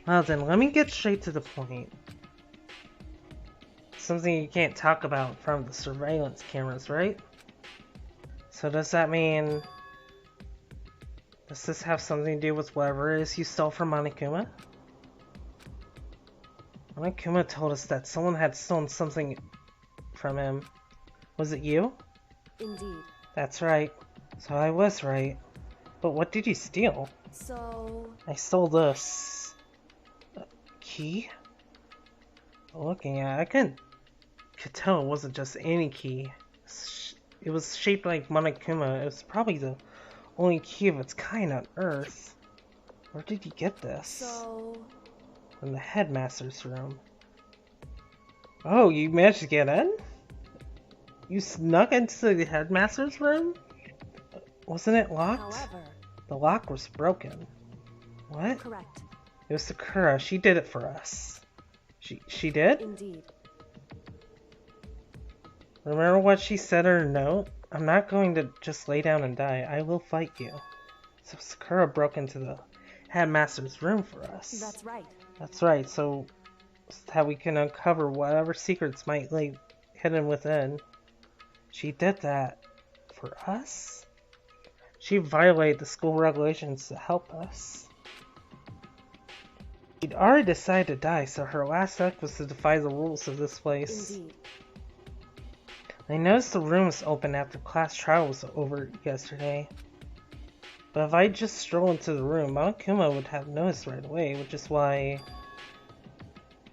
Well then, let me get straight to the point. Something you can't talk about in front of the surveillance cameras, right? So does that mean... Does this have something to do with whatever it is you stole from Monokuma? Monokuma told us that someone had stolen something from him. Was it you? indeed. That's right. So I was right. But what did you steal? So, I stole this... key? Looking at it, I could tell it wasn't just any key. It was shaped like Monokuma. It was probably the only key of its kind on Earth. Where did you get this? so, From the headmaster's room. Oh, you managed to get in? You snuck into the headmaster's room? Wasn't it locked? however, The lock was broken. What? correct. It was Sakura. She did it for us. She did? Indeed. Remember what she said in her note? I'm not going to just lay down and die. I will fight you. So Sakura broke into the headmaster's room for us. That's right. That's right, so that we can uncover whatever secrets might lay hidden within. She did that for us? She violated the school regulations to help us. She'd already decided to die, so her last act was to defy the rules of this place. Indeed. I noticed the room was open after class trial was over yesterday. But if I just stroll into the room, Monokuma would have noticed right away, which is why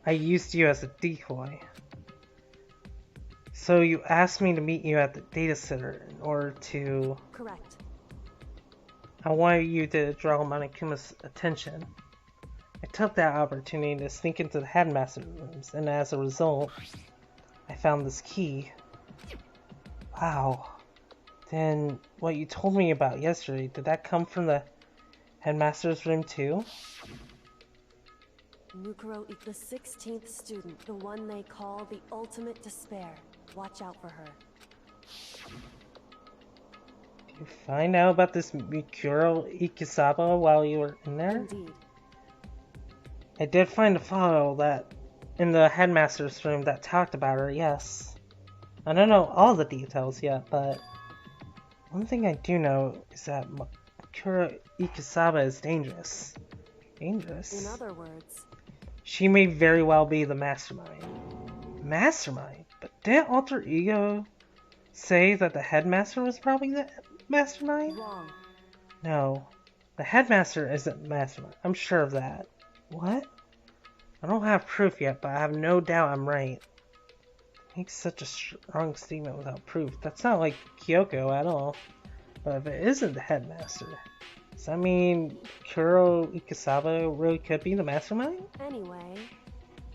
I used you as a decoy. So you asked me to meet you at the data center in order to... Correct. I wanted you to draw Monokuma's attention. I took that opportunity to sneak into the headmaster's rooms, and as a result, I found this key. Wow. Then what you told me about yesterday, did that come from the headmaster's room too? Mukuro is the 16th student, the one they call the ultimate despair. Watch out for her. Did you find out about this Mikuro Ikusaba while you were in there? Indeed. I did find a file that in the headmaster's room that talked about her, yes. I don't know all the details yet, but one thing I do know is that Mikuro Ikusaba is dangerous. Dangerous? In other words, she may very well be the mastermind. Mastermind? But didn't Alter Ego say that the headmaster was probably the mastermind? wrong. No. The headmaster isn't the mastermind. I'm sure of that. What? I don't have proof yet, but I have no doubt I'm right. Makes such a strong statement without proof. That's not like Kyoko at all. But if it isn't the headmaster, does that mean Kuro Ikusaba really could be the mastermind?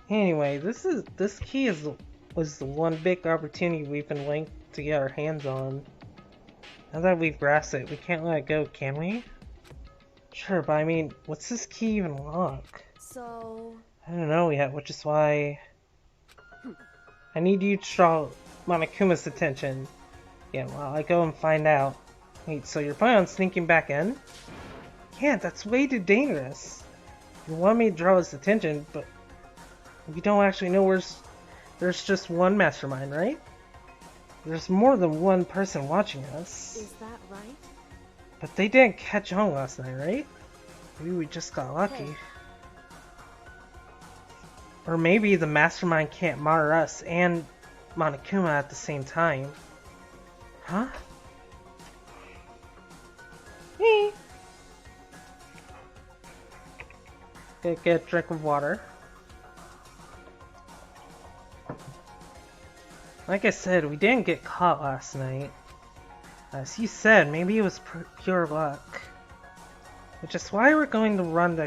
Anyway, this key was the one big opportunity we've been waiting to get our hands on. Now that we've grasped it, we can't let it go, can we? Sure, but I mean, what's this key even lock? So... I don't know yet, which is why I need you to draw Monokuma's attention. Yeah, while I go and find out. Wait, so you're planning on sneaking back in? Yeah, that's way too dangerous. You want me to draw his attention, but we don't actually know there's just one mastermind, right? There's more than one person watching us. Is that right? But they didn't catch on last night, right? Maybe we just got lucky. Hey. Or maybe the mastermind can't monitor us and Monokuma at the same time. Huh? Hey! Get a drink of water. Like I said, we didn't get caught last night. As you said, maybe it was pure luck. Which is why we're going to run the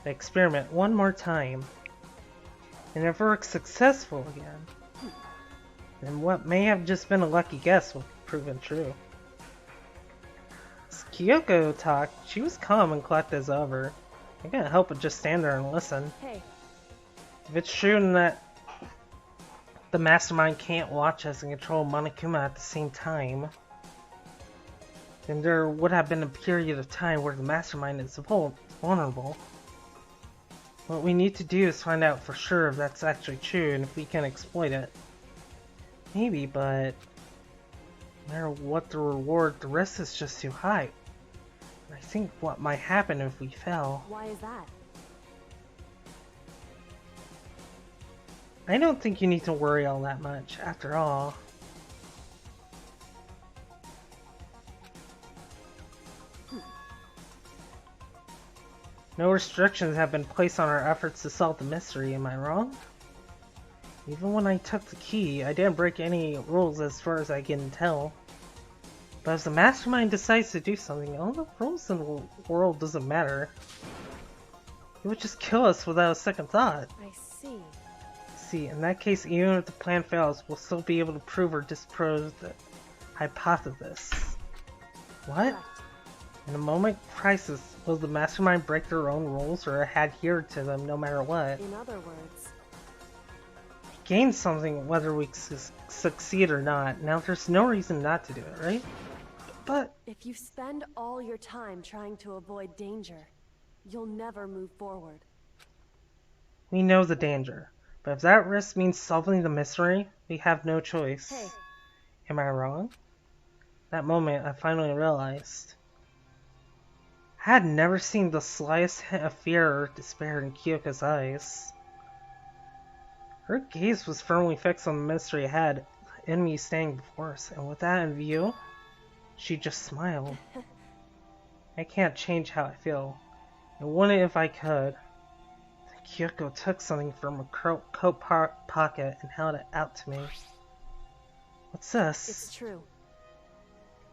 experiment one more time. And if we're successful again, then what may have just been a lucky guess will be proven true. As Kyoko talked, she was calm and collected as ever. I can't help but just stand there and listen. Hey. If it's true that the mastermind can't watch us and control Monokuma at the same time, then there would have been a period of time where the mastermind is vulnerable. What we need to do is find out for sure if that's actually true and if we can exploit it. Maybe, but no matter what the reward, the risk is just too high. And I think what might happen if we fail. Why is that? I don't think you need to worry all that much, after all. No restrictions have been placed on our efforts to solve the mystery, am I wrong? Even when I took the key, I didn't break any rules as far as I can tell. But if the mastermind decides to do something, all the rules in the world doesn't matter. He would just kill us without a second thought. I see. See, in that case, even if the plan fails, we'll still be able to prove or disprove the hypothesis. What? Correct. In a moment of crisis, will the mastermind break their own rules or adhere to them no matter what? In other words, We gain something whether we succeed or not. Now there's no reason not to do it, right? But If you spend all your time trying to avoid danger, you'll never move forward. we know the danger. But if that risk means solving the mystery, we have no choice. Hey. Am I wrong? That moment, I finally realized. I had never seen the slightest hint of fear or despair in Kyoko's eyes. Her gaze was firmly fixed on the mystery ahead, the enemy standing before us, and with that in view, she just smiled. I can't change how I feel. I wouldn't if I could. Kyoko took something from her coat pocket and held it out to me. What's this? It's true.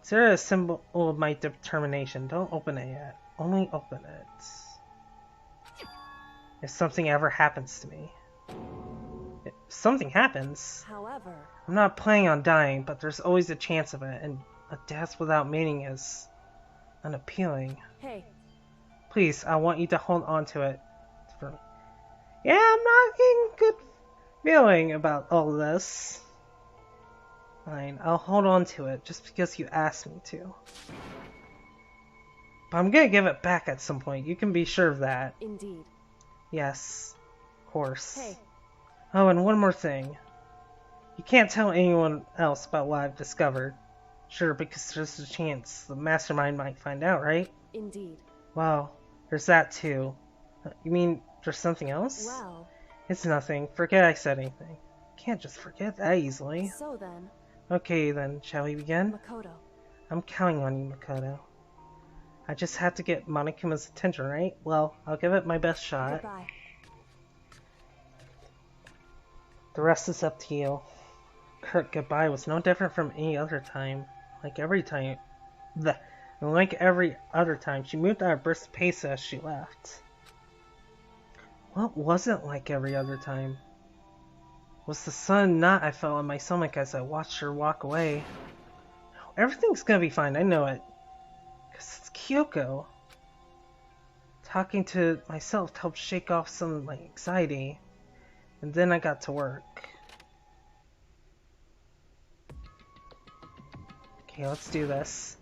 Consider it a symbol of my determination. Don't open it yet. Only open it if something ever happens to me. If something happens, However, I'm not planning on dying, but there's always a chance of it, and a death without meaning is unappealing. hey, Please, I want you to hold on to it for me. Yeah, I'm not getting a good feeling about all this. Fine, I'll hold on to it just because you asked me to. But I'm gonna give it back at some point. You can be sure of that. indeed. Yes, of course. Hey, Oh, and one more thing. You can't tell anyone else about what I've discovered. Sure, because there's a chance the mastermind might find out, right? indeed. Well, there's that too. You mean there's something else? Well, It's nothing. Forget I said anything. Can't just forget that easily. so then, Okay then, shall we begin? Makoto. I'm counting on you, Makoto. I just have to get Monokuma's attention, right? Well, I'll give it my best shot. Goodbye. The rest is up to you. Kurt, goodbye was no different from any other time. Like every other time, she moved at a brisk pace as she left. What wasn't like every other time? Was the sudden knot I felt in my stomach as I watched her walk away. Everything's gonna be fine, I know it. 'Cause it's Kyoko. Talking to myself helped shake off some of my anxiety. And then I got to work. Okay, let's do this.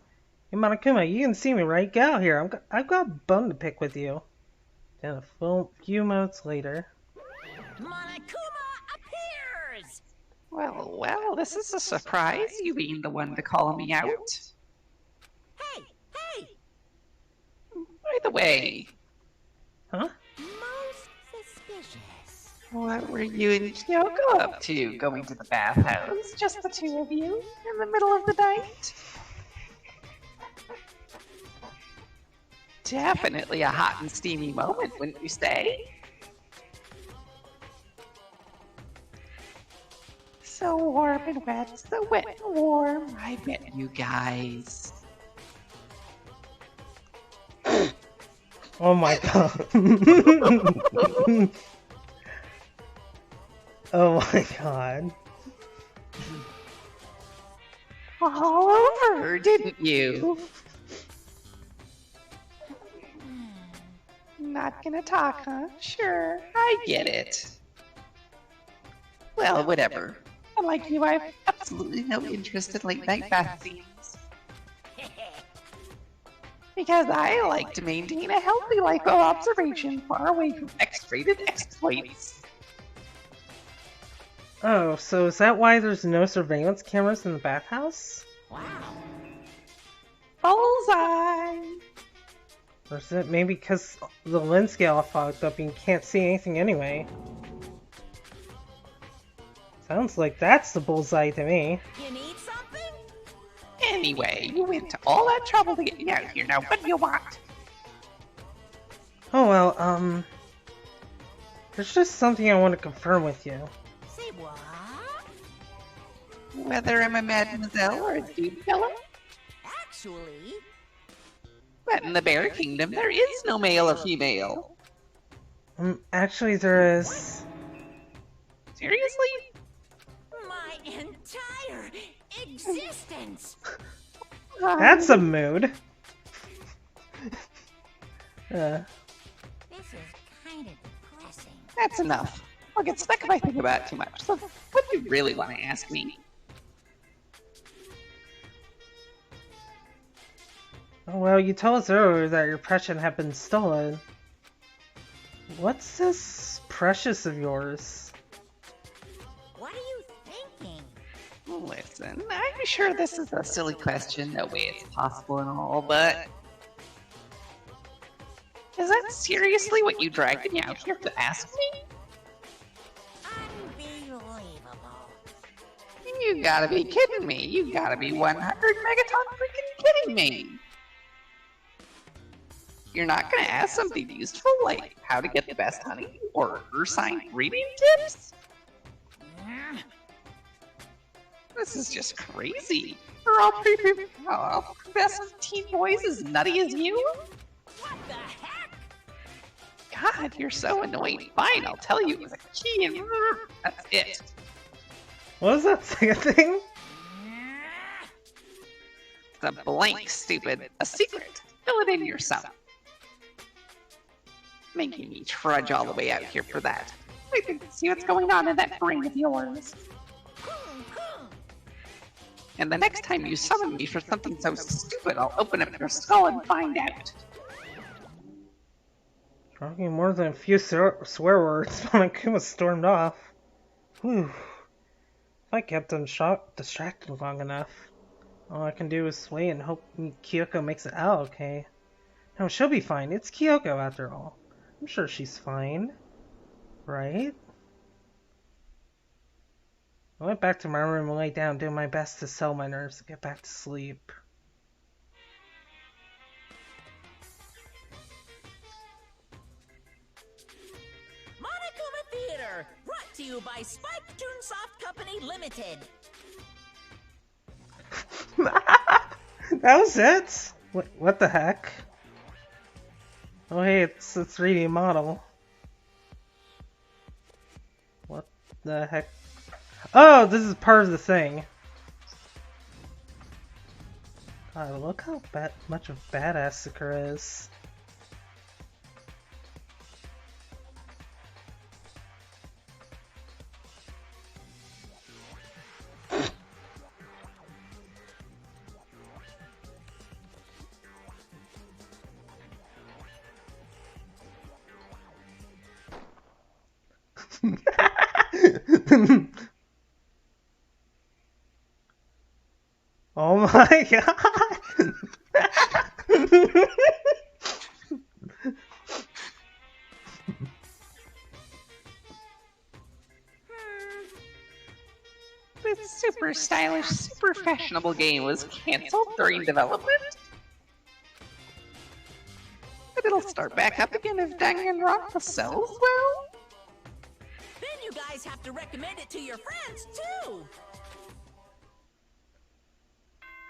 Hey Monokuma, you can see me, right? Get out here. I've got a bone to pick with you. Then a few moments later. Monokuma appears! Well, well, this is a surprise, you being the one to call me out. Hey, hey! By the way, Huh? Most suspicious. what were you and Kyoko up to, going to the bathhouse? Just the two of you, in the middle of the night? Definitely a hot and steamy moment, wouldn't you say? So warm and wet, so wet and warm. I bet you guys. Oh my god. Oh my god. All over, didn't you? Not gonna talk, huh? Sure, I get it. Well, whatever. Unlike you, I have absolutely no interest in late-night bath scenes. Because I like to maintain a healthy life of observation far away from X-rated exploits. Oh, so is that why there's no surveillance cameras in the bathhouse? Wow. Bullseye! Or is it maybe because the lens scale fogged up and you can't see anything anyway? Sounds like that's the bullseye to me. You need something? Anyway, you went to all that trouble to get me out here. Now, what do you want? Oh well, there's just something I want to confirm with you. Say what? Whether I'm a mademoiselle or a dude fella? Actually, But in the Bear Kingdom, there is no male or female. Actually there is. Seriously? my entire existence. That's a mood. This is kind of depressing. That's enough. I'll get stuck if I think about it too much. So, what do you really want to ask me? Oh, well, you told us earlier that your precious had been stolen. What's this precious of yours? What are you thinking? Listen, I'm sure this is a silly question, no way it's possible and all, but... Is that seriously what you dragged me out here to ask me? Unbelievable. You gotta be kidding me. You gotta be 100 megaton freaking kidding me. You're not gonna ask something useful like how to get the best honey or Ursine breeding tips? This is just crazy. Are all best teen boys as nutty as you? What the heck? God, you're so annoying. Fine, I'll tell you. It was a key and that's it. What was that second thing? It's a blank, stupid. A secret. Fill it in yourself. Making me trudge all the way out here for that. I can see what's going on in that brain of yours. And the next time you summon me for something so stupid, I'll open up your skull and find out. Talking more than a few swear words, Monokuma stormed off. Whew. If I kept him distracted long enough, all I can do is wait and hope Kyoko makes it out okay. No, she'll be fine. It's Kyoko after all. I'm sure she's fine. Right? I went back to my room and lay down, doing my best to sell my nerves to get back to sleep. Monokuma Theater, brought to you by Spike Toonsoft Company Limited. That was it? What the heck? Oh hey, it's a 3D model. What the heck? Oh, this is part of the thing. God, look how much of a badass Sakura is. Oh my god! This super stylish, super fashionable game was cancelled during development? But it'll start back up again if DanganRonpa sells well? Then you guys have to recommend it to your friends, too.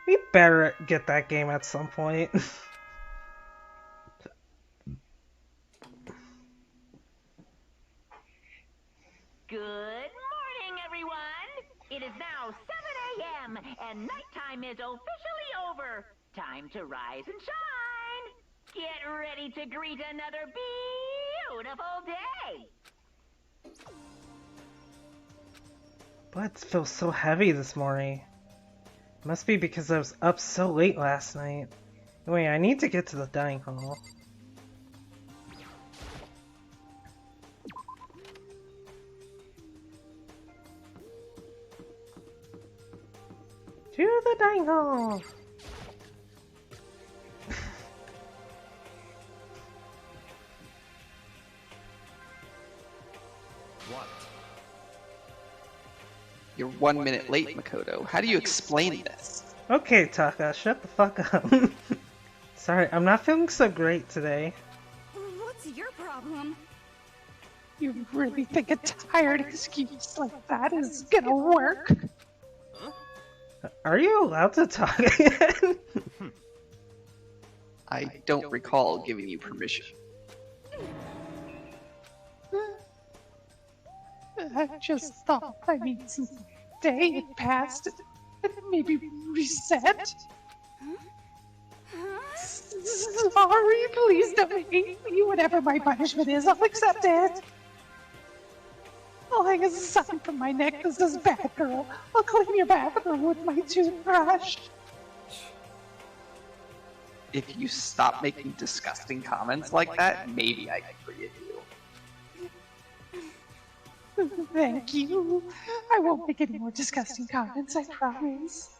We better get that game at some point. Good morning, everyone. It is now 7 a.m. and nighttime is officially over. Time to rise and shine. Get ready to greet another beautiful day. But it feels so heavy this morning. Must be because I was up so late last night. Anyway, I need to get to the dining hall. To the dining hall! What? You're 1 minute late, Makoto. How do you explain this? Okay, Taka, shut the fuck up. Sorry, I'm not feeling so great today. What's your problem? You really think a tired excuse like that is gonna work? Are you allowed to talk again? I don't recall giving you permission. I just thought, since the day had passed, it maybe reset. Sorry, please don't hate me. Whatever my punishment is, I'll accept it. long as the sign from my necklace says bad girl, I'll clean your bathroom with my toothbrush. If you stop making disgusting comments like that, maybe I can forgive you. Thank you. I won't make any more disgusting comments, I promise.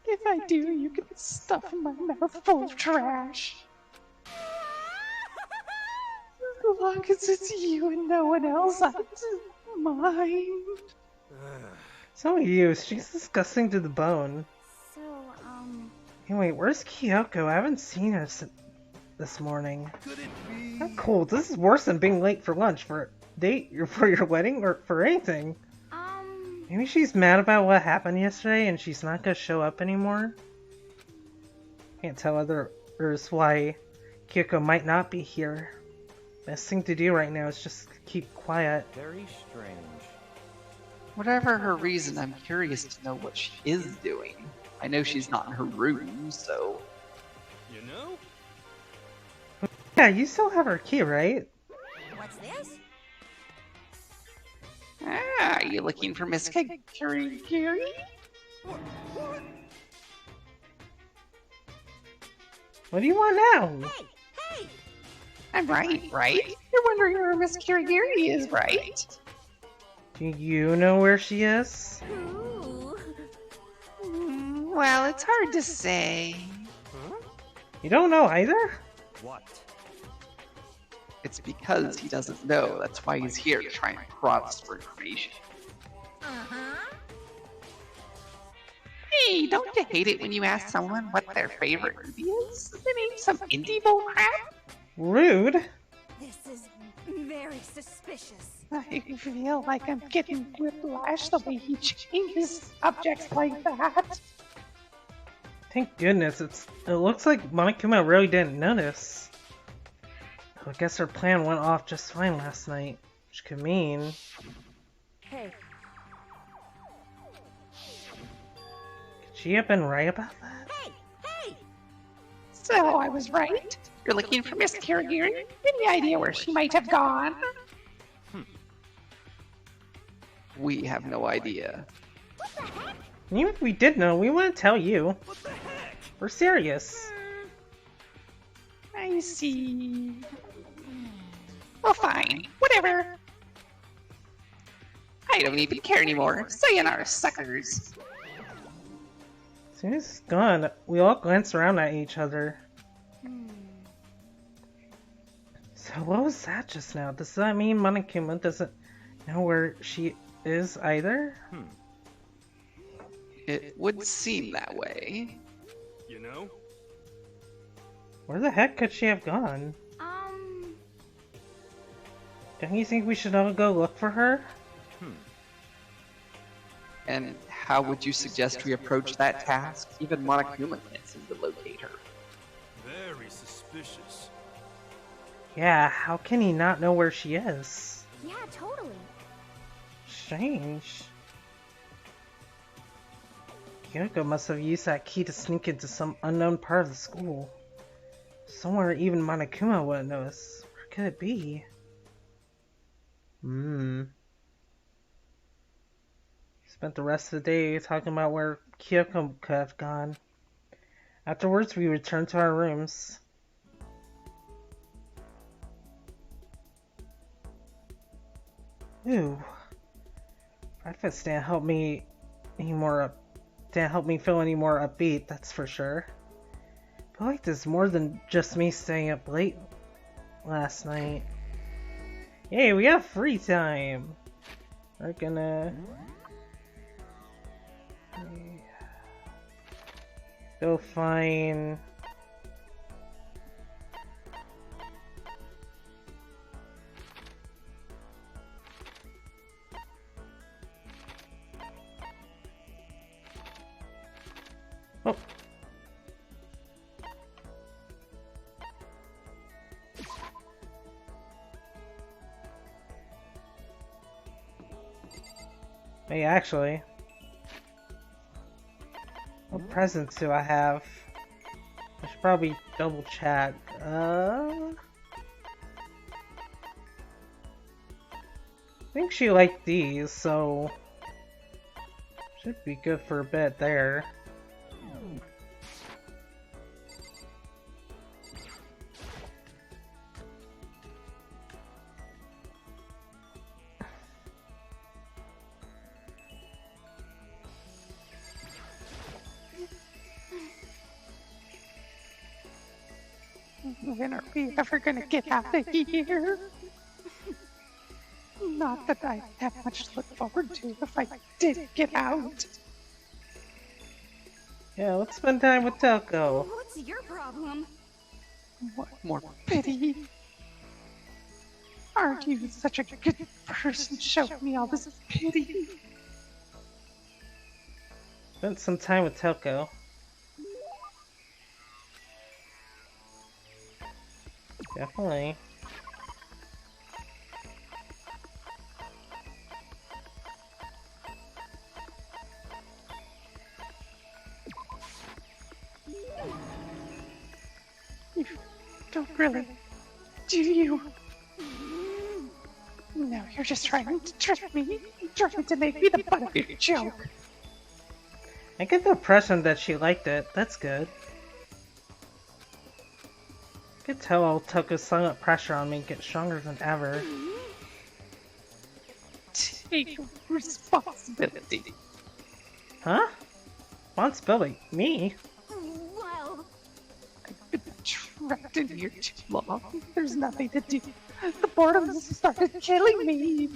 If I do, you can stuff my mouth full of trash. As long as it's you and no one else, I don't mind. So you, she's disgusting to the bone. So, Hey, wait, where's Kyoko? I haven't seen her this morning. Could it be? Not cool. This is worse than being late for lunch, for a date, or for your wedding, or for anything. Maybe she's mad about what happened yesterday and she's not gonna show up anymore? Can't tell others why Kyoko might not be here. Best thing to do right now is just keep quiet. Very strange. Whatever her reason, I'm curious to know what she is doing. I know she's not in her room, so... You know? Yeah, you still have her key, right? what's this? Ah, are you looking for Miss Kaguri? What do you want now? Hey! Hey! I'm right? You're wondering where Miss Kirigiri is, right? Do you know where she is? Ooh. Well, it's hard to say. You don't know either? What? It's because he doesn't know. That's why he's here to try and prod us for information. Hey, don't you hate it when you ask someone what their favorite movie is? They name some indie bull crap? Rude. This is very suspicious. I feel like I'm getting whiplash the way he changes subjects like that. Thank goodness, it looks like Monokuma really didn't notice. I guess her plan went off just fine last night, which could mean... Hey, Could she have been right about that? Hey! Hey! So I was right. You're looking for Miss Kirigiri? Any idea where she might have gone? We have no idea. Even if we did know, we wouldn't tell you. What the heck? We're serious. I see. Well, fine. Whatever. I don't even care anymore. Sayonara, suckers. As soon as it's gone, we all glance around at each other. So what was that just now? Does that mean Monokuma doesn't know where she is either? It would seem that way. You know? Where the heck could she have gone? Don't you think we should all go look for her? And how would you suggest we approach that task? Even Monokuma can't seem to locate her. Very suspicious. Yeah, how can he not know where she is? Yeah, totally. Strange. Kyoko must have used that key to sneak into some unknown part of the school. Somewhere even Monokuma wouldn't notice. Where could it be? Spent the rest of the day talking about where Kyoko could have gone. Afterwards, we returned to our rooms. Ooh. Breakfast didn't help me feel any more upbeat, that's for sure. I feel like there's more than just me staying up late last night. Yay, we have free time! We're gonna... go find... Oh. Hey, actually, what presents do I have? I should probably double check. think she liked these, so should be good for a bit there. When are we ever gonna get out of here? Not that I have much to look forward to if I did get out. Yeah, let's spend time with Toko. What's your problem? What more pity? Aren't you such a good person showing me all this pity? Spend some time with Toko. Definitely. You don't really, do you? No, you're just trying to trick me, trying to make me the butt of your joke. I get the impression that she liked it. That's good. I could tell all Toko's silent pressure on me gets stronger than ever. Take responsibility. Huh? Responsibility? Me? Well, I've been trapped in here too long. There's nothing to do. The boredom has started killing me.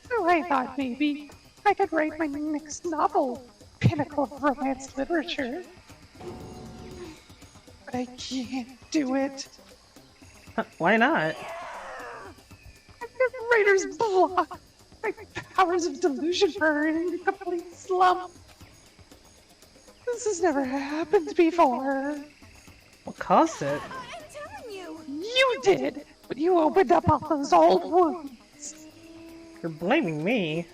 So I thought maybe I could write my next novel, pinnacle of romance literature. But I can't do it. Huh, why not? I've got writer's block. My powers of delusion are in a complete slump. This has never happened before. What caused it? I'm telling you. You did, but you opened up all those old wounds. You're blaming me.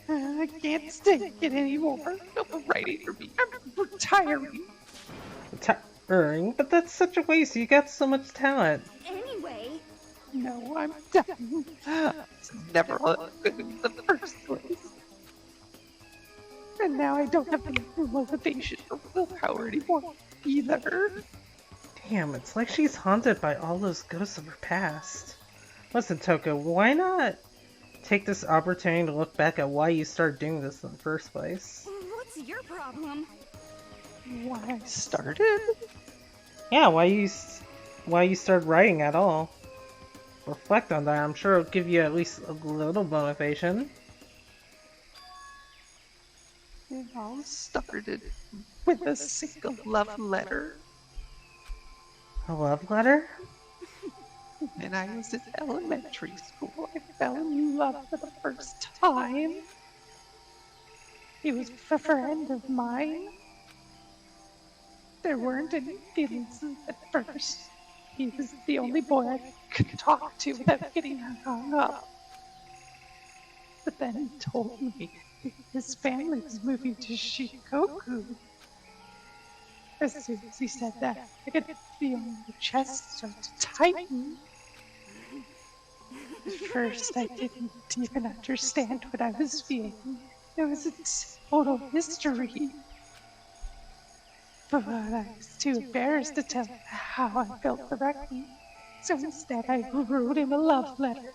I can't take it anymore. No more writing for me. I'm retiring. Retiring? But that's such a waste. You got so much talent. Anyway, No, I'm done. It's never good in the first place. And now I don't have the motivation or willpower anymore either. Damn, it's like she's haunted by all those ghosts of her past. Listen, Toko, why not take this opportunity to look back at why you started doing this in the first place? what's your problem? Why I started? Yeah, why you started writing at all? Reflect on that. I'm sure it'll give you at least a little motivation. It all started with a single love letter. A love letter? When I was in elementary school, I fell in love for the first time. He was a friend of mine. There weren't any feelings at first. He was the only boy I could talk to without getting hung up. But then he told me his family was moving to Shikoku. As soon as he said that, I could feel my chest start to tighten. At first, I didn't even understand what I was feeling. It was a total mystery. But I was too embarrassed to tell him how I felt directly. So instead, I wrote him a love letter.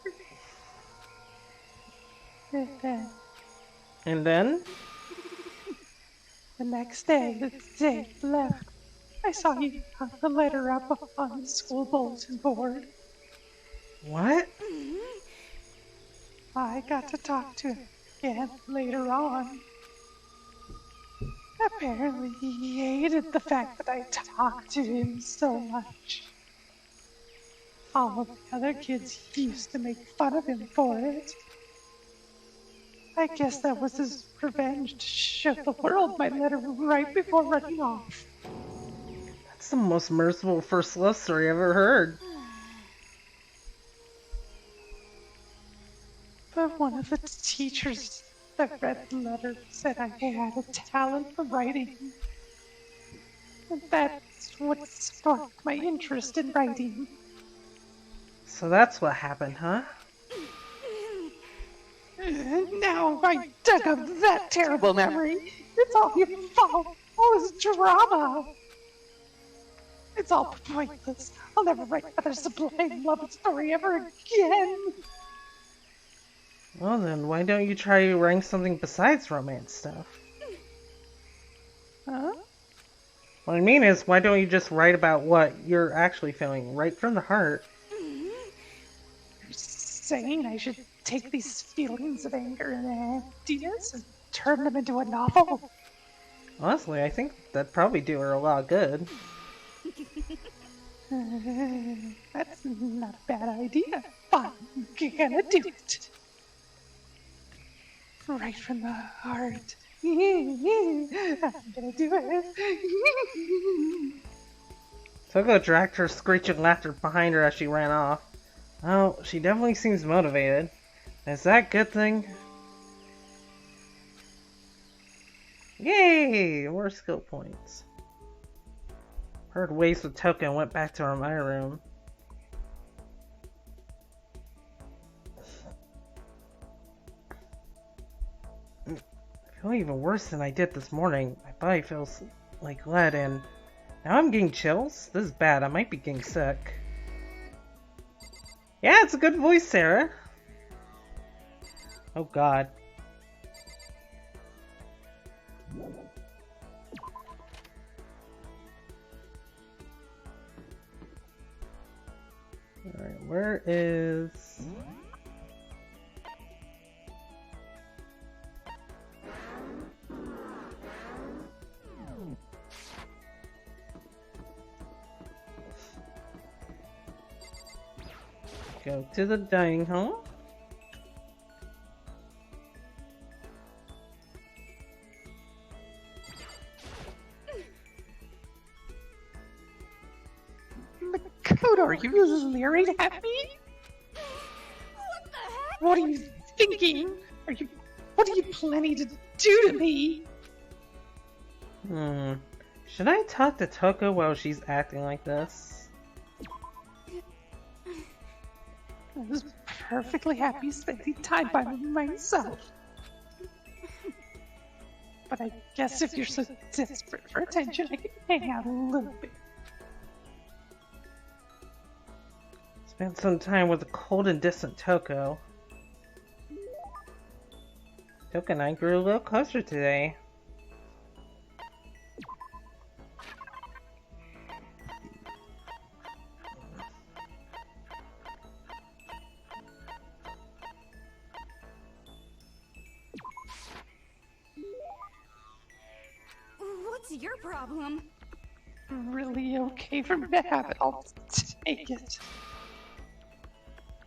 And then? The next day, the day he left, I saw he hung the letter up on the school bulletin board. What? I got to talk to him again later on. Apparently, he hated the fact that I talked to him so much. All of the other kids used to make fun of him for it. I guess that was his revenge to show the world my letter right before running off. That's the most merciful first love story I've ever heard. But one of the teachers that read the letter said I had a talent for writing. And that's what sparked my interest in writing. So that's what happened, huh? Now I dug up that terrible memory. It's all your fault. All this drama. It's all pointless. I'll never write another sublime love story ever again. Well then, why don't you try writing something besides romance stuff? Huh? What I mean is, why don't you just write about what you're actually feeling, right from the heart? You're saying I should take these feelings of anger and ideas and turn them into a novel? Honestly, I think that'd probably do her a lot of good. That's not a bad idea. I'm gonna do it. Right from the heart. I'm gonna do it. Toko dragged her screeching laughter behind her as she ran off. Oh, she definitely seems motivated. Is that a good thing? Yay! More skill points. Heard waves with Toko and went back to my room. I feel even worse than I did this morning. My body feels like lead and now I'm getting chills? This is bad. I might be getting sick. Yeah, it's a good voice, Sarah. Oh god. Alright, where is... Go to the dining hall. Makoto, are you leering at me? What the heck? What are you thinking? What are you planning to do to me? Should I talk to Toko while she's acting like this? I was perfectly happy spending time by myself. But I guess if you're so desperate for attention, I can hang out a little bit. Spent some time with a cold and distant Toko. Toko and I grew a little closer today. What's your problem? Really okay for me to have it, I'll take it.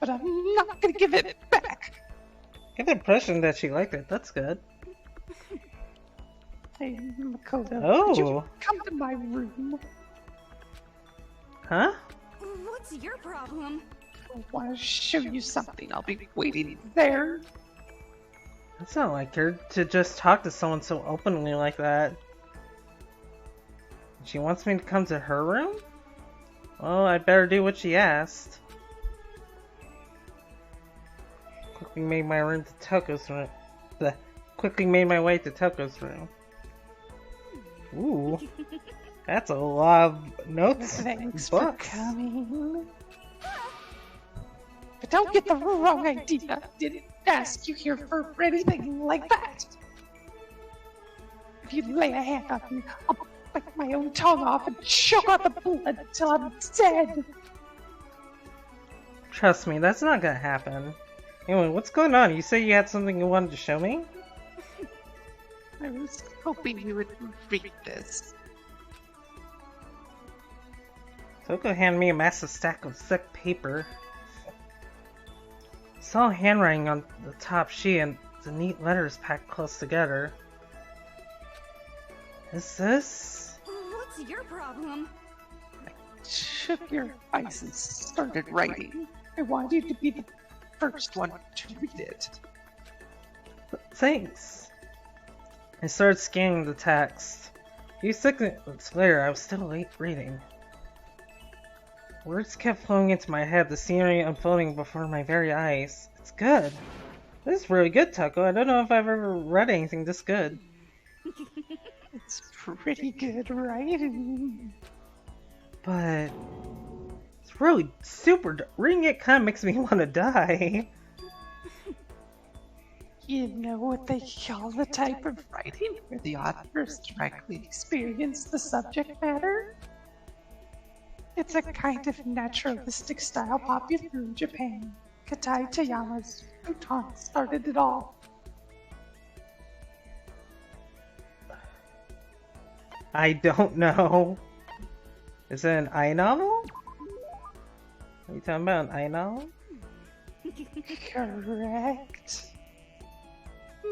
But I'm not gonna give it back. Get the impression that she liked it. That's good. Hey, Makoto, Oh. could you come to my room? Huh? What's your problem? I want to show you something. I'll be waiting there. That's not like her to just talk to someone so openly like that. She wants me to come to her room? Well, I better do what she asked. Quickly made my room to Toko's room. Quickly made my way to Toko's room. Ooh, that's a lot of notes. Thanks Books. for coming. But don't get the wrong idea. I didn't ask you here for anything like that. If you lay a hand on me, I'll bite my own tongue off and choke out the blood until I'm dead. Trust me, that's not gonna happen. Anyway, what's going on? You say you had something you wanted to show me? I was hoping you would read this. Toko handed me a massive stack of thick paper. I saw handwriting on the top sheet and the neat letters packed close together. Is this? What's your problem? Took your advice and started writing. I wanted you to be the first one to read it. Thanks. I started scanning the text. A few seconds later, I was still late reading. Words kept flowing into my head, the scenery unfolding before my very eyes. It's good. This is really good, Tucko. I don't know if I've ever read anything this good. It's pretty good, right? But it's really super. Reading it kind of makes me want to die. You know what they call the type of writing where the authors directly experience the subject matter? It's a kind of naturalistic style popular in Japan. Katai Toyama's Futon started it all. I don't know. Is it an I-novel? Are you talking about an I-novel? Correct.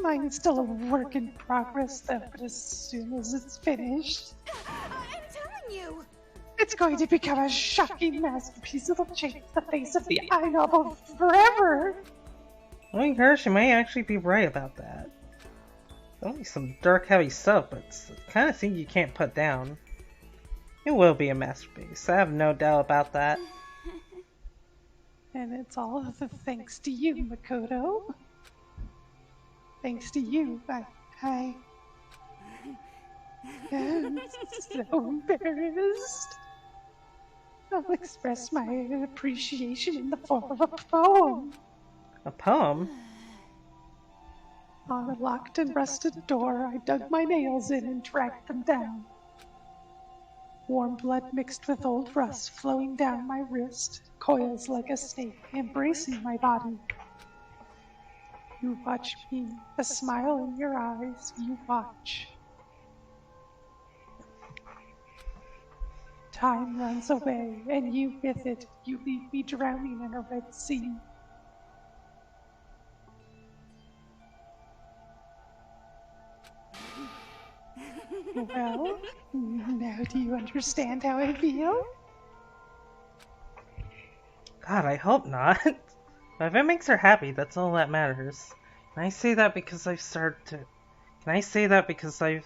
Mine's still a work in progress though, but as soon as it's finished, I'm telling you. it's going to become a shocking masterpiece that'll change the face of the I-novel forever! Knowing her, she might actually be right about that. Only some dark, heavy stuff, but it's the kind of thing you can't put down. It will be a masterpiece, I have no doubt about that. And it's all thanks to you, Makoto. Thanks to you, I am so embarrassed. I'll express my appreciation in the form of a poem. A poem? On a locked and rusted door, I dug my nails in and dragged them down. Warm blood mixed with old rust flowing down my wrist, coils like a snake embracing my body. You watch me, a smile in your eyes, you watch. Time runs away, and you with it, you leave me drowning in a red sea. Well, now do you understand how I feel? God, I hope not. But if it makes her happy, that's all that matters. Can I say that because I've started to... Can I say that because I've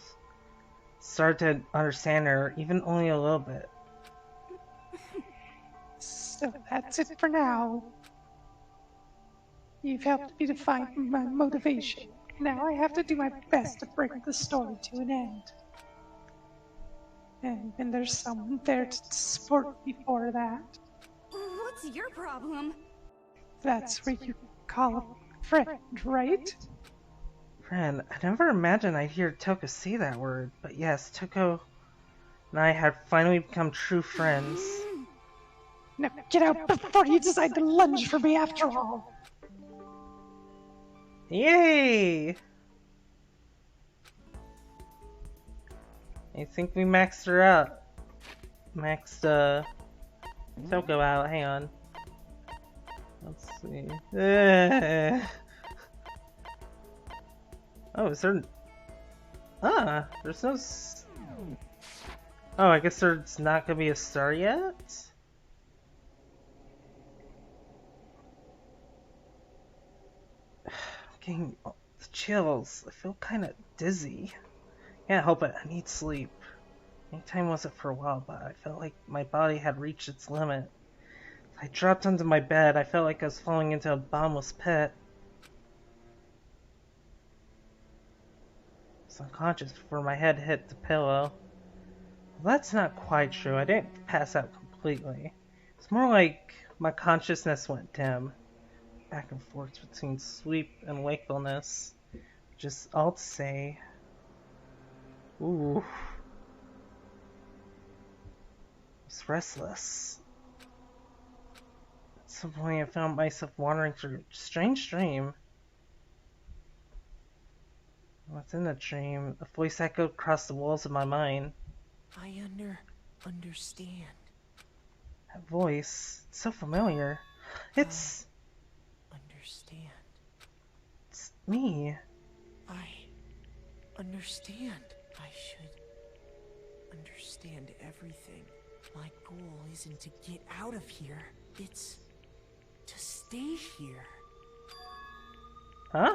started to understand her, even only a little bit? So that's it for now. You've helped me to find my motivation. Now I have to do my best to bring the story to an end. And there's someone there to support me for that. What's your problem? That's what you call a friend, right? Friend, I never imagined I'd hear Toko say that word, but yes, Toko and I have finally become true friends. Now get out before you decide to lunge for me after all! Yay! I think we maxed her out. Maxed, Toko out, hang on. Let's see. Oh, is there... there's no... Oh, I guess there's not gonna be a star yet? I'm getting the chills. I feel kinda dizzy. Can't help it, I need sleep. Anytime wasn't for a while, but I felt like my body had reached its limit. I dropped onto my bed. I felt like I was falling into a bottomless pit. I was unconscious before my head hit the pillow. Well, that's not quite true. I didn't pass out completely. It's more like my consciousness went dim. Back and forth between sleep and wakefulness. Just all to say... Ooh. I was restless. At some point I found myself wandering through a strange dream. Within the dream, a voice echoed across the walls of my mind. I understand. That voice, it's so familiar. It's... Understand. It's me. I understand. I should understand everything. My goal isn't to get out of here. It's to stay here. Huh?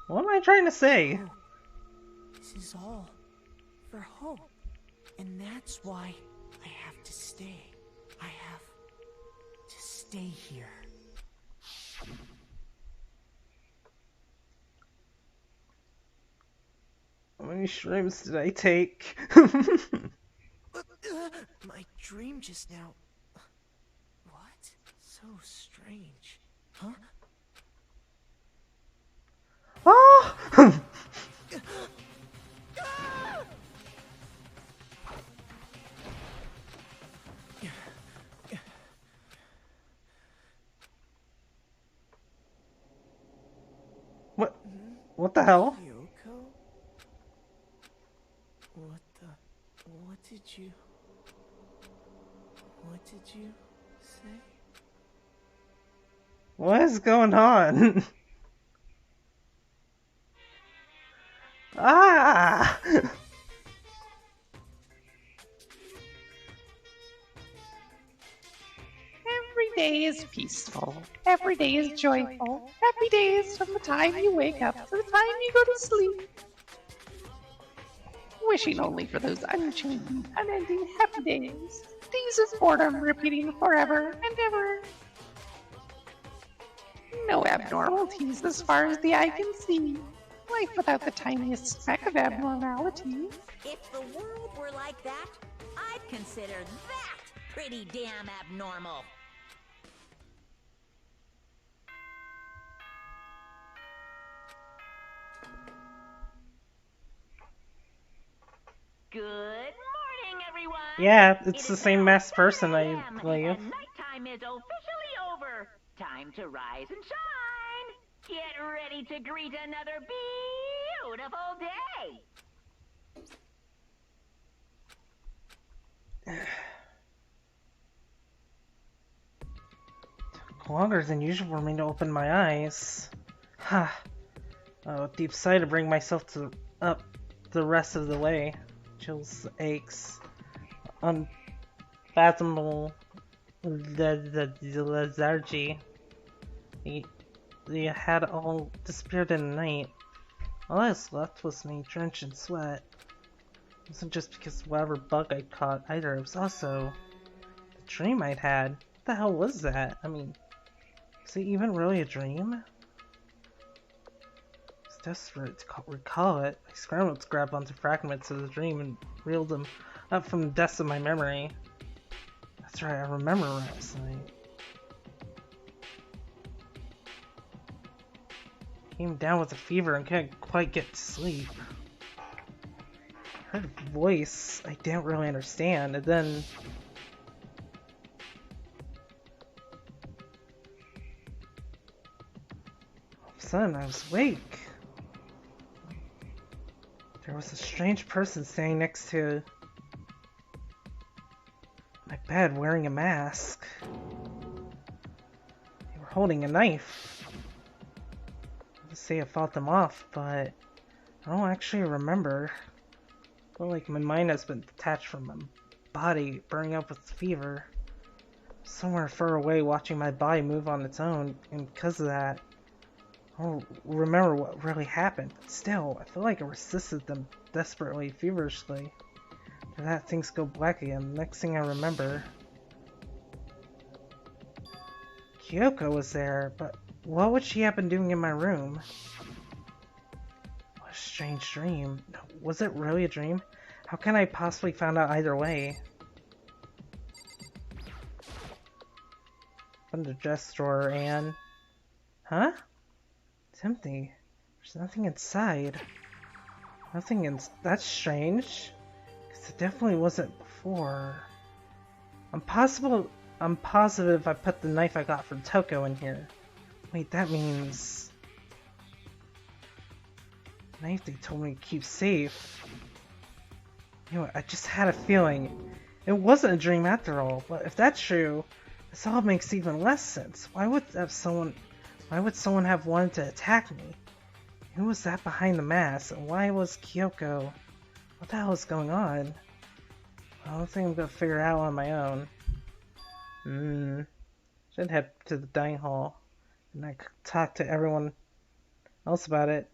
What am I trying to say? Oh, this is all for hope. And that's why I have to stay. I have to stay here. many shrooms did I take? My dream just now. What? So strange. Huh? Oh! What? What the hell? Kyoko? What the... What did you say? What is going on? Ah! Every day is peaceful. Every day is joyful. Happy days from the time you wake up to the time you go to sleep. Wishing only for those unchanging, unending happy days. Days of boredom repeating forever and ever. No abnormalities as far as the eye can see. Life without the tiniest speck of abnormality. If the world were like that, I'd consider that pretty damn abnormal. Good morning, everyone. Yeah, it's It the is same now masked 7 person I a.m., believe. and nighttime is officially over. Time to rise and shine. Get ready to greet another beautiful day. Took longer than usual for me to open my eyes. Ha! Oh, deep sigh to bring myself up the rest of the way. Chills, aches, unfathomable the lethargy. They had all disappeared in the night. All I was left was me drenched in sweat. It wasn't just because of whatever bug I caught either, it was also the dream I'd had. What the hell was that? I mean, was it even really a dream? I was desperate to recall it. I scrambled to grab onto fragments of the dream and reeled them up from the depths of my memory. That's right, I remember last night. Came down with a fever and couldn't quite get to sleep. I heard a voice I didn't really understand, and then all of a sudden I was awake. There was a strange person standing next to my bed wearing a mask. They were holding a knife. I would say I fought them off, but I don't actually remember. I feel like my mind has been detached from my body, burning up with fever. Somewhere far away, watching my body move on its own, and because of that, I don't remember what really happened. But still, I feel like I resisted them desperately, feverishly. After that, things go black again. The next thing I remember, Kyoko was there, but what would she have been doing in my room? What a strange dream. No, was it really a dream? How can I possibly find out either way? From the dress drawer and... Huh? It's empty. There's nothing inside. That's strange. Because it definitely wasn't before. I'm positive I put the knife I got from Toko in here. Wait, that means... The knife they told me to keep safe. You know what, I just had a feeling. It wasn't a dream after all, but if that's true, this all makes even less sense. Why would someone have wanted to attack me? Who was that behind the mask? And why was Kyoko? What the hell is going on? I don't think I'm gonna figure it out on my own. Should head to the dining hall and I could talk to everyone else about it.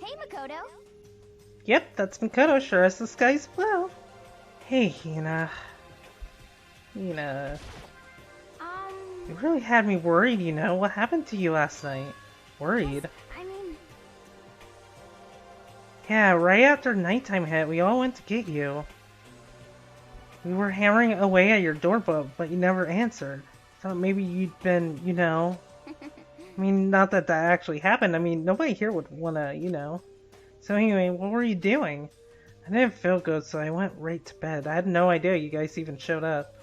Hey, Makoto. Yep, that's Makoto, sure as the sky's blue. Hey, Hina. Hina. You really had me worried, you know. What happened to you last night? Worried? I mean... Yeah, right after nighttime hit, we all went to get you. We were hammering away at your doorbell, but you never answered. Thought maybe you'd been, you know... I mean, not that that actually happened. I mean, nobody here would wanna, you know. So anyway, what were you doing? I didn't feel good, so I went right to bed. I had no idea you guys even showed up.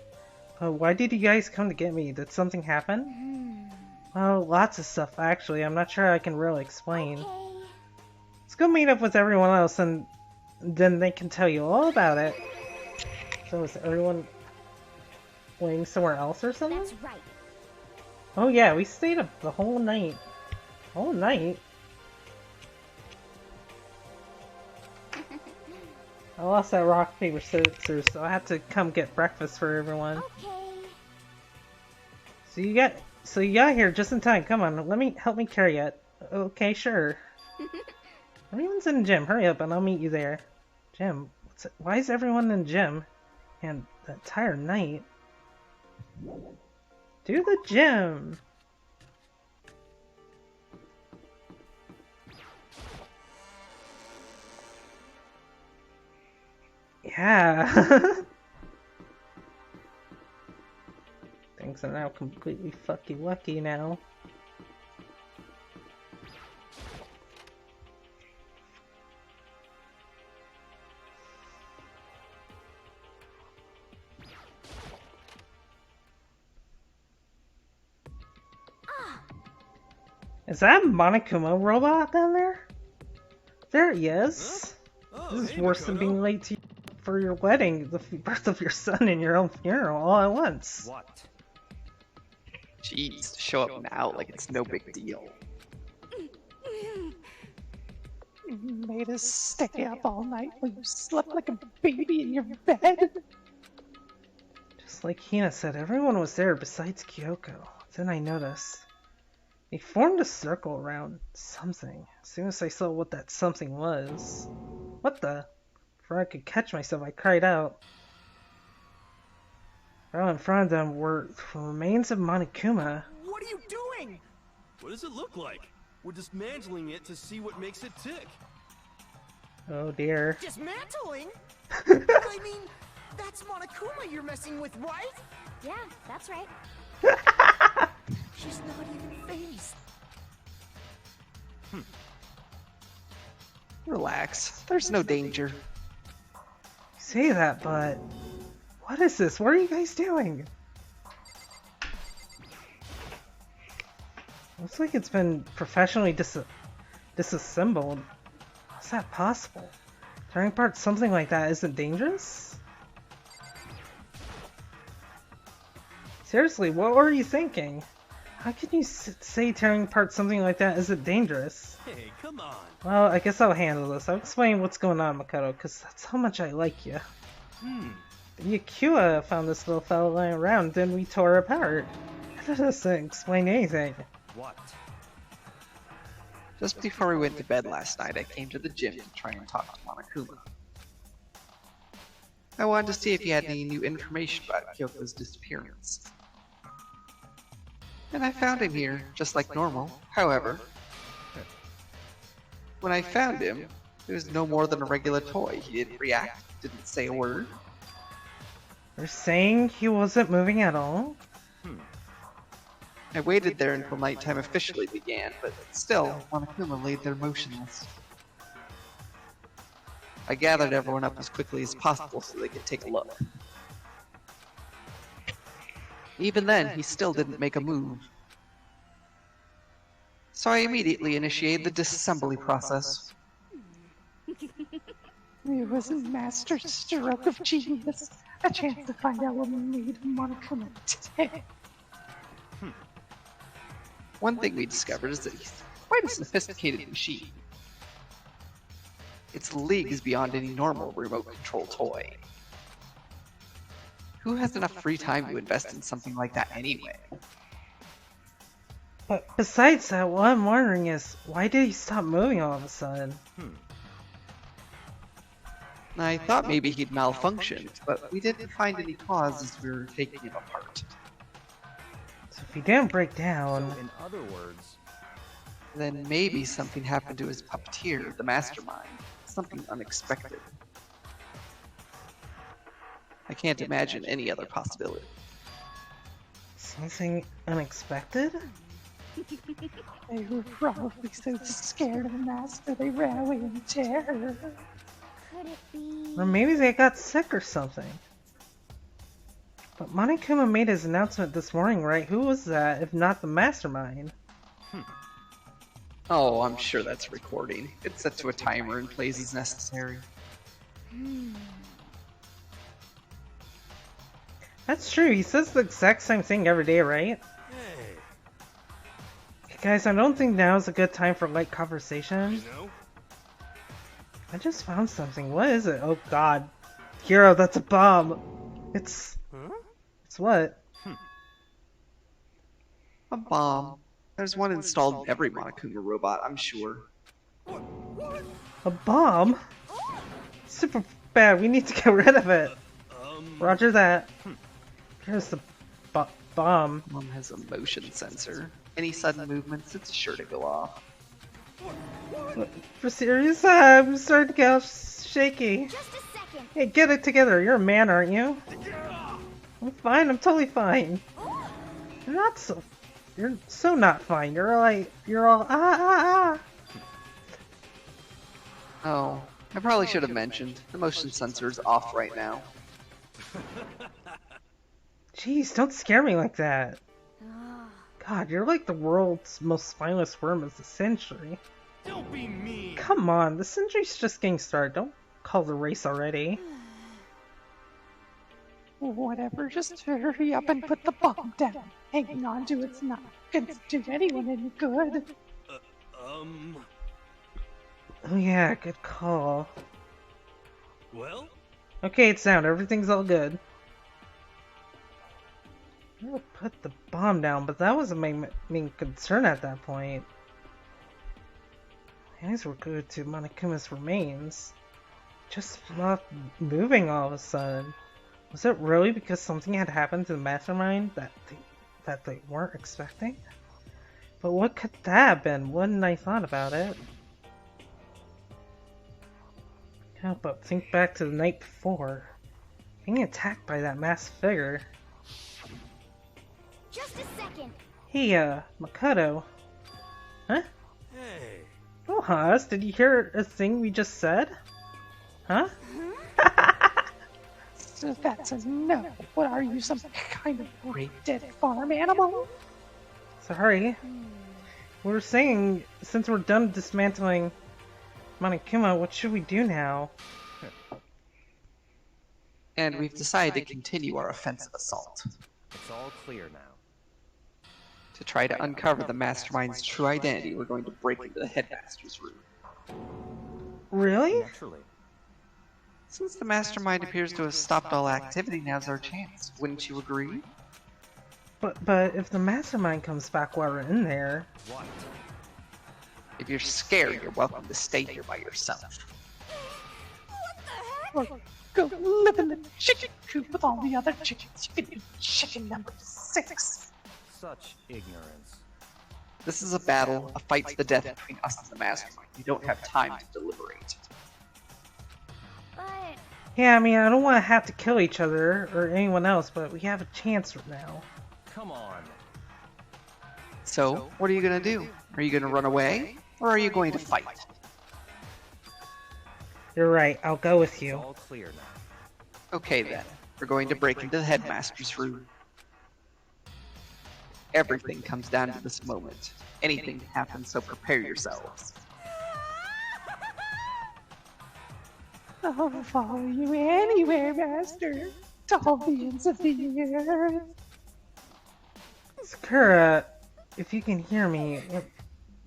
But why did you guys come to get me? Did something happen? Well, lots of stuff, actually. I'm not sure I can really explain. Okay. Let's go meet up with everyone else, and then they can tell you all about it. So is everyone going somewhere else or something? That's right. Oh yeah, we stayed up the whole night. Whole night? I lost that rock, paper, scissors, so I had to come get breakfast for everyone. Okay. So you got here just in time. Come on, help me carry it. Okay, sure. Everyone's in the gym. Hurry up and I'll meet you there. Gym? Why is everyone in the gym? And the entire night? Do the gym! Yeah! Things are now completely fucky-wucky now. Is that a Monokuma robot down there? There he is! Oh, This is hey, worse than Makoto. being late for your wedding, the birth of your son, and your own funeral all at once. What? Jeez, show up now like it's no big deal. You made us stay up all night while you slept like a baby in your bed. Just like Hina said, everyone was there besides Kyoko. Then I noticed. They formed a circle around something. As soon as I saw what that something was. What the? Before I could catch myself, I cried out. Right in front of them were the remains of Monokuma. What are you doing? What does it look like? We're dismantling it to see what makes it tick. Oh dear. Dismantling? I mean, that's Monokuma you're messing with, right? Yeah, that's right. She's not even phased. Relax, there's no danger. You say that, but... What is this? What are you guys doing? Looks like it's been professionally disassembled. How's that possible? Tearing apart something like that isn't dangerous? Seriously, what were you thinking? How can you say tearing apart something like that isn't dangerous? Hey, come on. Well, I guess I'll handle this. I'll explain what's going on, Makoto, because that's how much I like you. Yakua found this little fellow lying around, then we tore it apart. That doesn't explain anything. What? Just before we went to bed last night, I came to the gym to try and talk to Monokuma. I wanted to see if he had any new information about Kyoko's disappearance. And I found him here, just like normal. However, when I found him, it was no more than a regular toy. He didn't react, didn't say a word. You're saying he wasn't moving at all? I waited there until nighttime officially began, but still, Monokuma laid there motionless. I gathered everyone up as quickly as possible so they could take a look. Even then, he still didn't make a move. So I immediately initiated the disassembly process. It was a master stroke of genius. A chance to find out what made Monokuma tick. One thing we discovered is that he's quite a sophisticated machine. Its leagues beyond any normal remote control toy. Who has enough free time to invest in something like that anyway? But besides that, what I'm wondering is, why did he stop moving all of a sudden? I thought maybe he'd malfunctioned, but we didn't find any cause as we were taking him apart. So if he didn't break down... So, in other words... Then maybe something happened to his puppeteer, the mastermind. Something unexpected. I can't imagine any other possibility. Something unexpected? They were probably so scared of the master they ran away in terror. Could it be? Or maybe they got sick or something. But Monokuma made his announcement this morning, right? Who was that, if not the mastermind? Oh, I'm sure that's recording. It's set to a timer and plays as necessary. That's true, he says the exact same thing every day, right? Hey, Hey guys, I don't think now is a good time for light conversation. you know? I just found something. What is it? Oh god. Hero, that's a bomb! It's... Huh? It's what? A bomb. There's one installed in every Monokuma robot, I'm sure. A bomb? Super bad, we need to get rid of it! Roger that. Here's the bomb. One has a motion sensor. Any sudden movements, it's sure to go off. For serious? I'm starting to get all shaky. Just a second. Hey, get it together. You're a man, aren't you? I'm fine. I'm totally fine. You're not so... You're so not fine. You're like... You're all... Oh, I probably should have mentioned. The motion sensor's off right now. Jeez, don't scare me like that. God, you're like the world's most spineless worm of the century. Don't be mean. Come on, the century's just getting started. Don't call the race already. Whatever, just hurry up and put the bomb down. Hanging on to it's not gonna do anyone any good. Oh yeah, good call. Well? Okay, it's down. Everything's all good. I would put the bomb down, but that wasn't my main concern at that point. My eyes were glued to Monokuma's remains. Just not moving all of a sudden. Was it really because something had happened to the mastermind that they weren't expecting? But what could that have been? Wouldn't I thought about it? Can't but think back to the night before. Being attacked by that masked figure. Just a second. Hey, Makoto. Huh? Hey. Oh, Haas, did you hear a thing we just said? Huh? So that's a no. What are you, some kind of great dead farm animal? Sorry. We were saying, since we're done dismantling Monokuma, what should we do now? And we've decided to continue our offensive assault. It's all clear now. To try to uncover the mastermind's true identity, we're going to break into the headmaster's room. Really? Naturally. Since the mastermind appears to have stopped all activity, now's our chance. Wouldn't you agree? But if the mastermind comes back while we're in there... What? If you're scared, you're welcome to stay here by yourself. Or go live in the chicken coop with all the other chickens. You can be chicken number 6. Such ignorance. This is a battle, a fight to the death between us and the mastermind. We don't have time to deliberate. But Yeah, I mean, I don't want to have to kill each other or anyone else, but we have a chance right now. Come on. So, what are you gonna do? Are you gonna run away? Or are you going to fight? You're right, I'll go with It's you. all clear now. Okay then, we're going to break into the headmaster's room. Everything comes down to this moment. Anything can happen, so prepare yourselves. I'll follow you anywhere, master. To all the ends of the earth. Sakura, if you can hear me,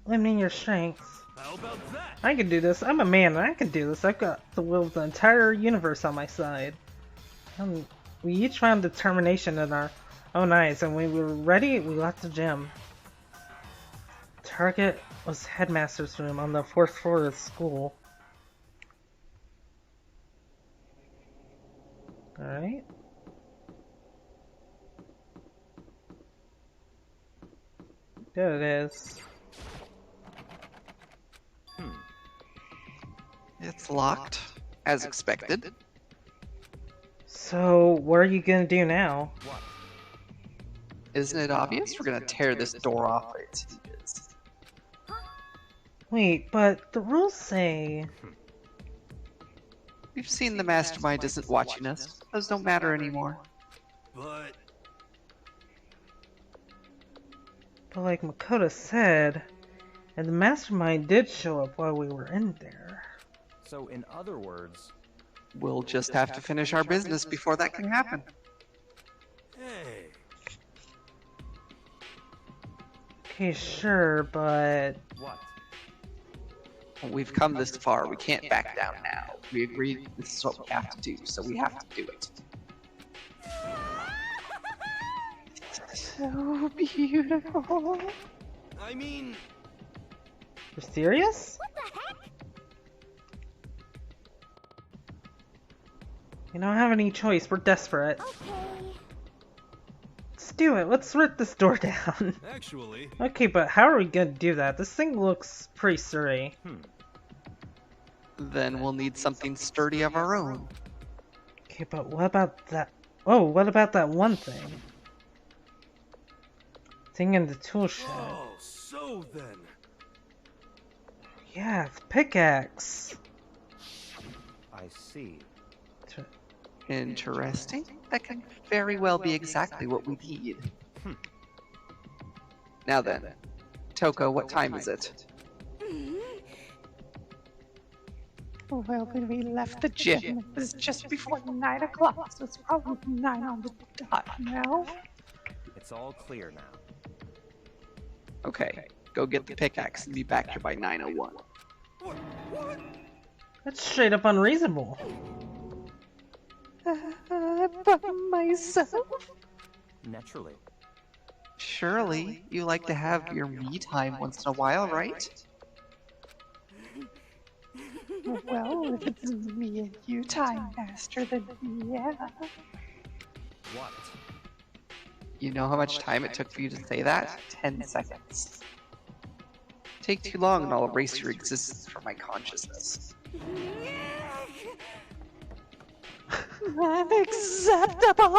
lend me your strength. How about that? I can do this. I'm a man and I can do this. I've got the will of the entire universe on my side. We each found determination in our own eyes, and when we were ready, we left the gym. target was headmaster's room on the 4th floor of the school. Alright. There it is. It's locked, as expected. So, what are you gonna do now? What? Isn't it obvious? We're gonna tear this door off its hinges. Wait, but the rules say... We've seen the mastermind isn't watching us. Those don't matter anymore. But But like Makoto said, and the mastermind did show up while we were in there. So, in other words, We'll just have to finish our business before that can happen. hey, Okay, sure, but... what? We've come this far. We can't back down now. We agreed this is what we have to do, so we have to do it. So beautiful. I mean, You're serious? What the heck? You don't have any choice, we're desperate. Okay. Let's do it, let's rip this door down. actually, Okay, but how are we gonna do that? This thing looks pretty sturdy. Then we'll need something sturdy of our own. Okay, but what about that? Oh, what about that one thing? Thing in the tool shed. oh, so then, Yeah, the pickaxe. I see. Interesting. That can very well be exactly what we need. Now then, Toko, what time is it? Well, when we left the gym, it was just before 9 o'clock, so it's probably 9 on the dot now. It's all clear now. Okay, go get the pickaxe and be back here by 9:01. what? That's straight up unreasonable. But myself? Naturally. Surely, you like to have your me time once in a while, right? Well, if it's me and you time, Master, then yeah. What? You know how much time it took for you to say that? 10 seconds. Take too long and I'll erase your existence from my consciousness. Unacceptable!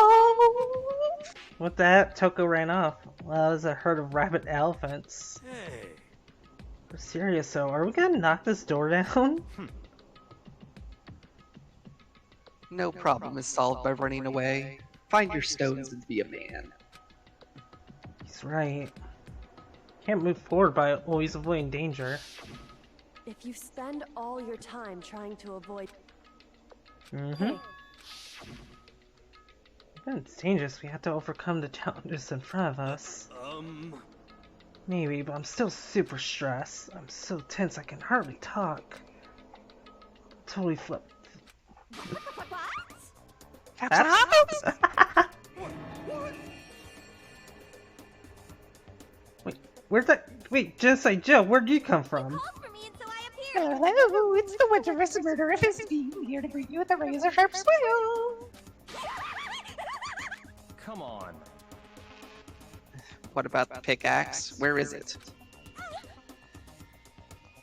With that, Toko ran off. Well, there's a herd of rabid elephants. Hey, We're serious, so are we gonna knock this door down? No problem is solved by running away. Find your stones and be a man. He's right. Can't move forward by always avoiding danger. If you spend all your time trying to avoid... Mm-hmm. When it's dangerous, we have to overcome the challenges in front of us. Maybe, but I'm still super stressed. I'm so tense I can hardly talk. Totally flip. Wait, where'd that? Wait, Genocide Joe, where'd you come from? Called for me and so I appeared. Hello, it's the Winterous Murderous team here to bring you with a razor sharp smile. Come on. What about the pickaxe? Where is it?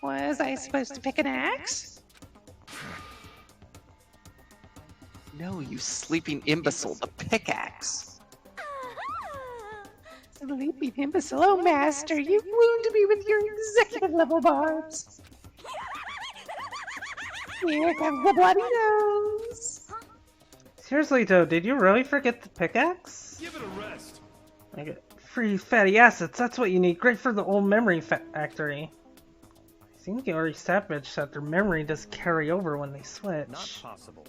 Was I supposed to pick an axe? No, you sleeping imbecile, the pickaxe. Sleeping imbecile, oh master, you wound me with your executive level barbs. Here comes the bloody nose. Seriously though, did you really forget the pickaxe? give it a rest. Like, free fatty acids, that's what you need. Great for the old memory factory. I think you already established that their memory does carry over when they switch. Not possible.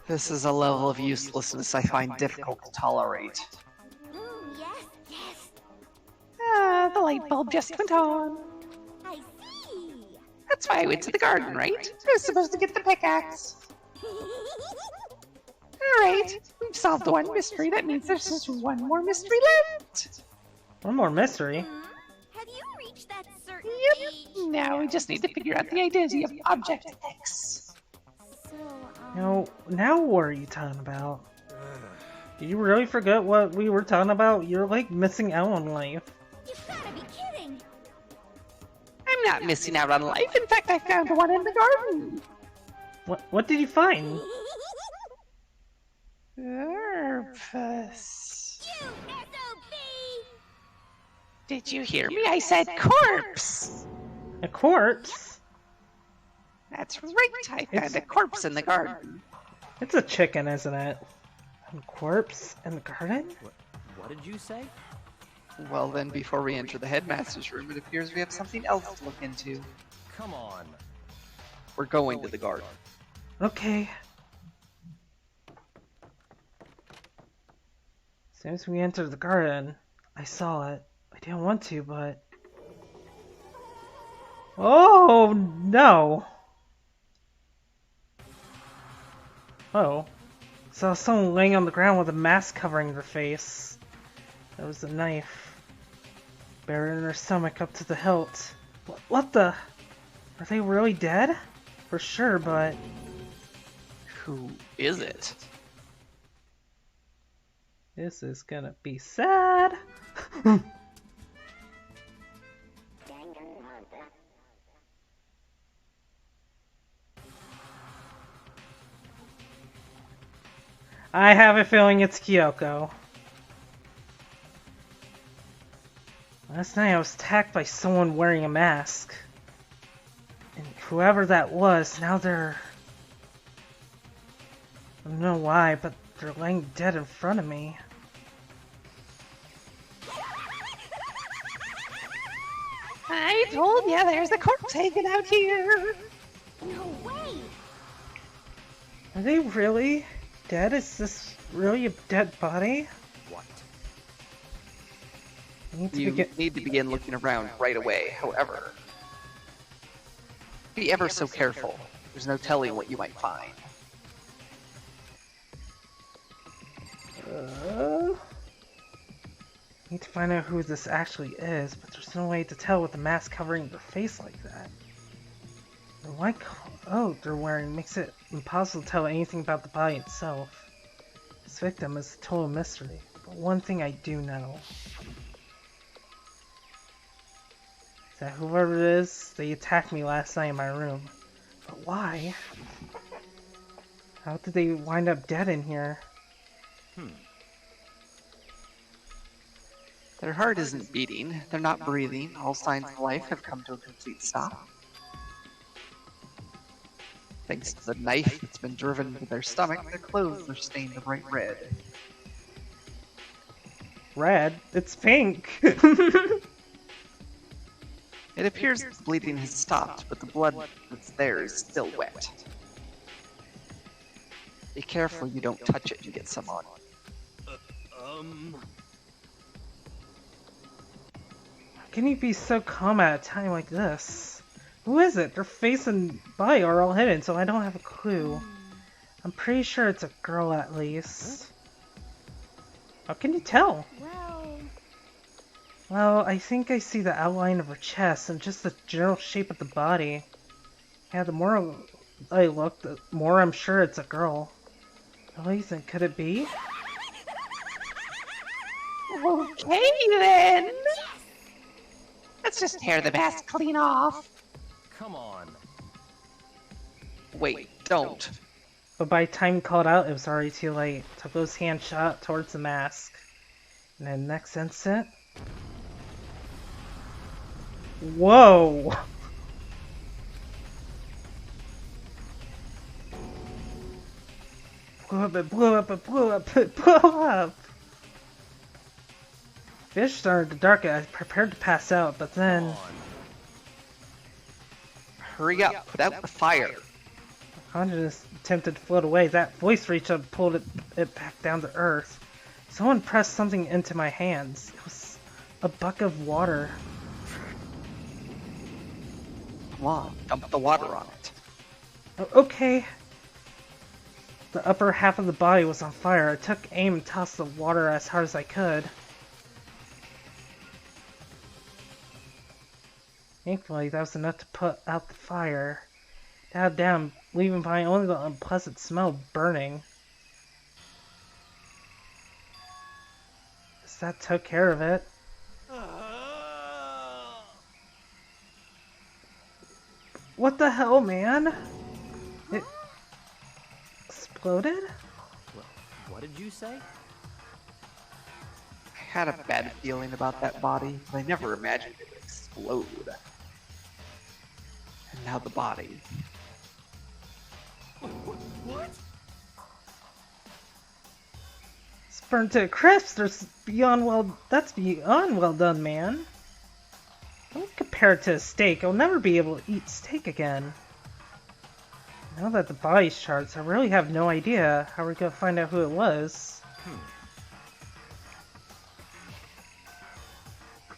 This is a level of uselessness I find difficult to tolerate. Yes, yes. Ah, the light bulb just went on. I see. That's why I went to the garden, right? I was supposed to get the pickaxe. Alright, we've solved one mystery. That means there's just one more mystery left. One more mystery. Have you Now we just need to figure out the identity of Object X. So, Now what are you talking about? Did you really forget what we were talking about? You're like missing out on life. you've gotta be kidding! I'm not missing out on life. In fact, I found one in the garden. What did you find? Corpus. You SOB! Did you hear me? I said corpse. A corpse? That's right. I found a corpse in the garden. It's a chicken, isn't it? A corpse in the garden? What did you say? Well then, before we enter the headmaster's room, it appears we have something else to look into. Come on. We're going to the garden. Okay. As soon as we entered the garden, I saw it. I didn't want to, but... Oh, no! Oh. Saw someone laying on the ground with a mask covering their face. There was a knife buried in her stomach up to the hilt. What the? Are they really dead? For sure, but... Who is it? This is gonna be sad. I have a feeling it's Kyoko. Last night I was attacked by someone wearing a mask. And whoever that was, now they're... I don't know why, but they're laying dead in front of me. I told ya, there's a corpse hanging out here. No way! Are they really dead? Is this really a dead body? What? You need to begin looking around right away, however. Be ever so careful. There's no telling what you might find. Need to find out who this actually is, but there's no way to tell with the mask covering their face like that. The white they're wearing makes it impossible to tell anything about the body itself. This victim is a total mystery, but one thing I do know is that whoever it is, they attacked me last night in my room. But why? How did they wind up dead in here? Their heart isn't beating, they're not breathing, all signs of life have come to a complete stop. Thanks to the knife that's been driven into their stomach, their clothes are stained a bright red. Red? It's pink! It appears the bleeding has stopped, but the blood that's there is still wet. Be careful you don't touch it and get some on you. How can you be so calm at a time like this? Who is it? Their face and body are all hidden, so I don't have a clue. I'm pretty sure it's a girl at least. How can you tell? Well, I think I see the outline of her chest and just the general shape of the body. Yeah, the more I look, the more I'm sure it's a girl. Really, then could it be? Okay then. Let's just tear the mask clean off. Come on. Wait, don't. But by the time he called out, it was already too late. Toko's hand shot towards the mask. And then next instant... Whoa! Blew up, it blew up, it blew up, it blew up! Fish started to darken. I prepared to pass out, but then... Hurry up, put out the fire. Consciousness attempted to float away. That voice reached up and pulled it back down to earth. Someone pressed something into my hands. It was a bucket of water. Come on, dump the water on it. Okay. The upper half of the body was on fire. I took aim and tossed the water as hard as I could. Thankfully, that was enough to put out the fire. God damn, leaving behind only the unpleasant smell of burning. Guess that took care of it. What the hell, man? It exploded? What did you say? I had a bad feeling about that body, but I never imagined it would explode. And now the body. What? It's burnt to a crisp. That's beyond well done, man. Don't compare it to a steak. I'll never be able to eat steak again. Now that the body's charged, I really have no idea how we're gonna find out who it was.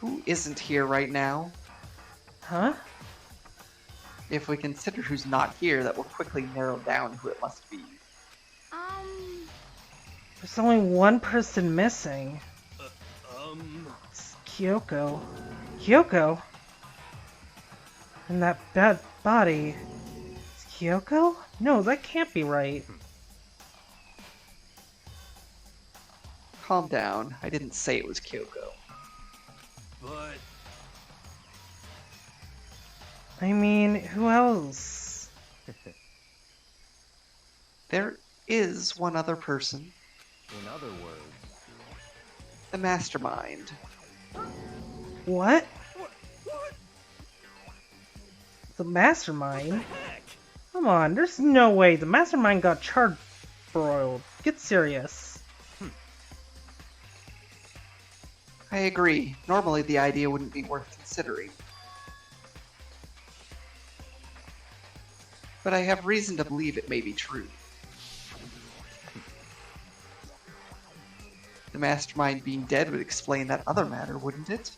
Who isn't here right now? Huh? If we consider who's not here, that will quickly narrow down who it must be. There's only one person missing. It's Kyoko. Kyoko? And that bad body. It's Kyoko? No, that can't be right. Calm down. I didn't say it was Kyoko. But I mean, who else? There is one other person. In other words, The mastermind. What? what? The mastermind? Heck! Come on, there's no way the mastermind got charred broiled. Get serious. I agree. Normally the idea wouldn't be worth considering. But I have reason to believe it may be true. The mastermind being dead would explain that other matter, wouldn't it?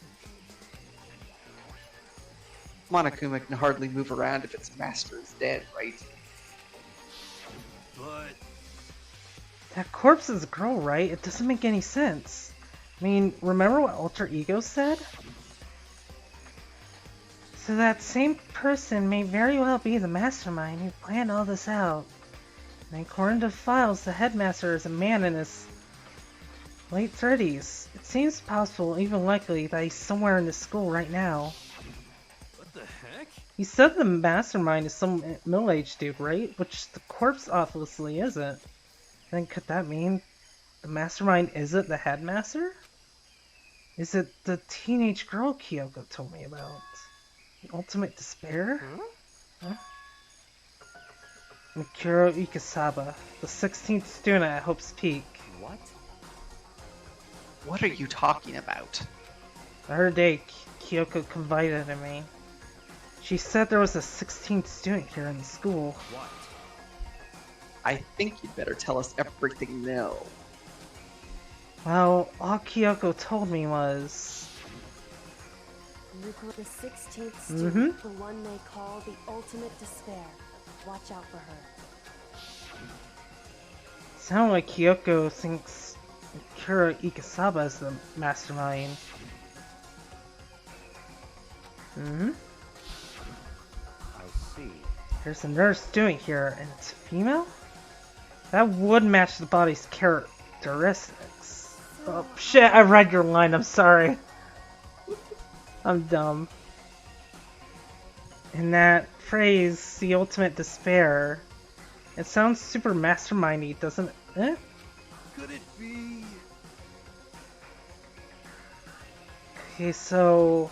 Monokuma can hardly move around if its master is dead, right? But That corpse is a girl, right? It doesn't make any sense. I mean, remember what Alter Ego said? So that same person may very well be the mastermind who planned all this out. And according to files, the headmaster is a man in his late 30s. It seems possible, even likely, that he's somewhere in the school right now. what the heck? He said the mastermind is some middle-aged dude, right? Which the corpse obviously isn't. Then could that mean the mastermind isn't the headmaster? Is it the teenage girl Kyoko told me about? The ultimate despair? Huh? Mikuro Ikasaba, the 16th student at Hope's Peak. what? What are you talking about? The other day, Kyoko confided in me. She said there was a 16th student here in the school. What? I think you'd better tell us everything you know. Well, all Kyoko told me was... Mukuro, the 16th student, Mm-hmm. the one they call the ultimate despair. Watch out for her. Sound like Kyoko thinks Mikuro Ikasaba is the mastermind. Mm-hmm. I see. There's a nurse student here, and it's female? That would match the body's characteristics. Oh, shit, I read your line, I'm sorry. I'm dumb. And that phrase, the ultimate despair, it sounds super mastermindy, doesn't it? Eh? Could it be? Okay, so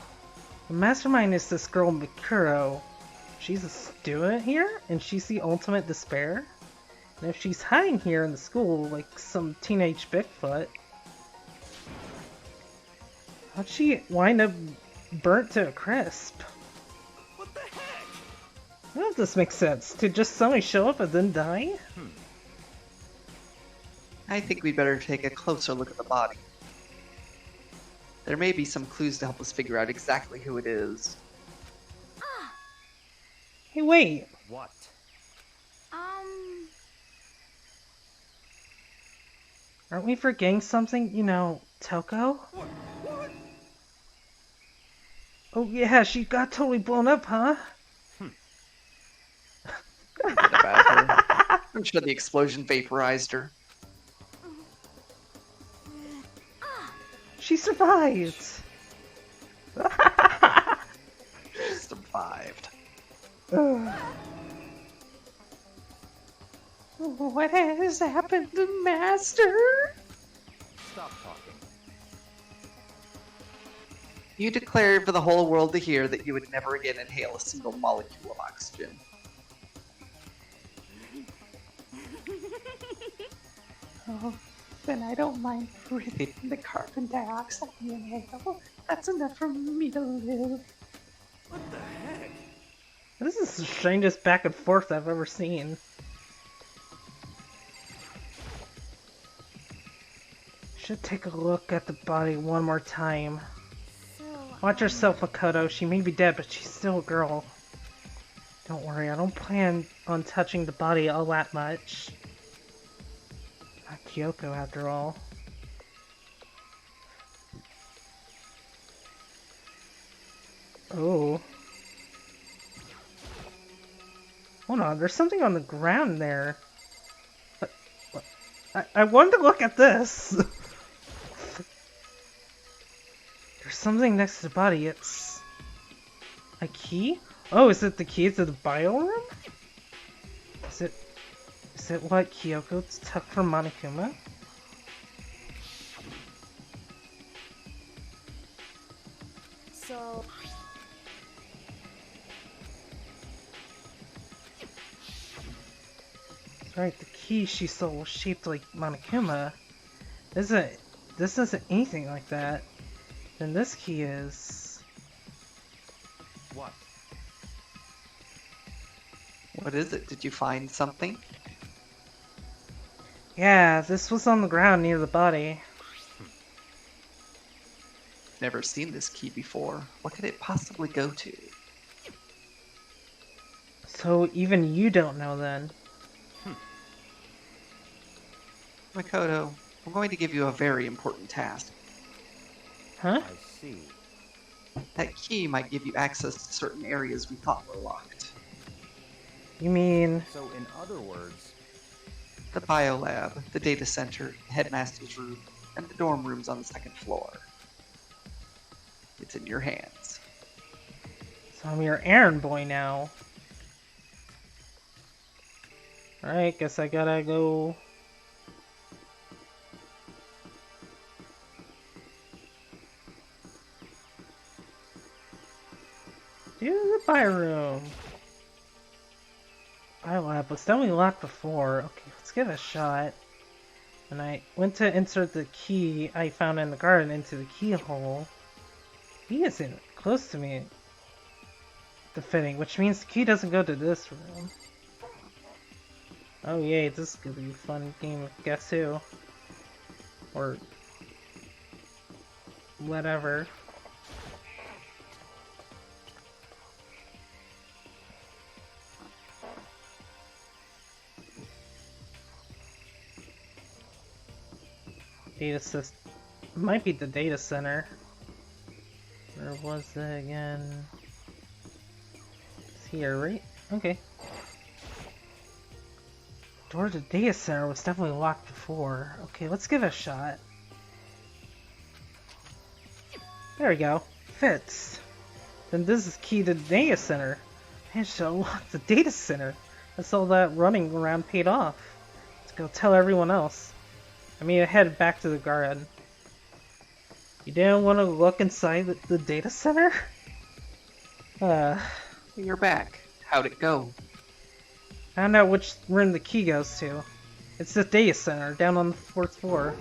the mastermind is this girl Mikuro. She's a student here, and she's the ultimate despair. And if she's hiding here in the school like some teenage Bigfoot, how'd she wind up burnt to a crisp? What the heck? None of this makes sense. To just suddenly show up and then die? I think we'd better take a closer look at the body. There may be some clues to help us figure out exactly who it is. Hey, wait. What? Aren't we forgetting something? You know, Toko? What? Oh yeah, she got totally blown up, huh? Thinking about her. I'm sure the explosion vaporized her. She survived! She survived. What has happened, Master? Stop talking. You declared for the whole world to hear that you would never again inhale a single molecule of oxygen. Oh, then I don't mind breathing the carbon dioxide you inhale. That's enough for me to live. What the heck? This is the strangest back and forth I've ever seen. Should take a look at the body one more time. So, Watch yourself, Makoto. She may be dead, but she's still a girl. Don't worry, I don't plan on touching the body all that much. Not Kyoko, after all. Oh. Hold on, there's something on the ground there. What? I wanted to look at this! There's something next to the body. It's a key? Oh, is it the key to the bio room? Is it what Kyoko took from Monokuma? So, That's right, the key she stole was shaped like Monokuma. This isn't anything like that. Then this key is... What? What is it? Did you find something? Yeah, this was on the ground near the body. Never seen this key before. What could it possibly go to? So even you don't know then. Makoto, I'm going to give you a very important task. Huh? I see. That key might give you access to certain areas we thought were locked. You mean... So, in other words, The biolab, the data center, the headmaster's room, and the dorm rooms on the second floor. It's in your hands. So I'm your errand boy now. Alright, guess I gotta go... to the bio room. Biolab was definitely locked before. Okay, let's give it a shot. When I went to insert the key I found in the garden into the keyhole, he isn't close to me. The fitting, which means the key doesn't go to this room. Oh yay, this is gonna be a fun game of Guess Who. Or... whatever. Data system. Might be the data center. Where was it again? It's here, right? Okay. Door to the data center was definitely locked before. Okay, let's give it a shot. There we go. Fits. Then this is key to the data center. Managed to unlock the data center. That's all that running around paid off. Let's go tell everyone else. I mean, I headed back to the garden. You didn't want to look inside the data center? You're back. How'd it go? Found out which room the key goes to. It's the data center, down on the 4th floor.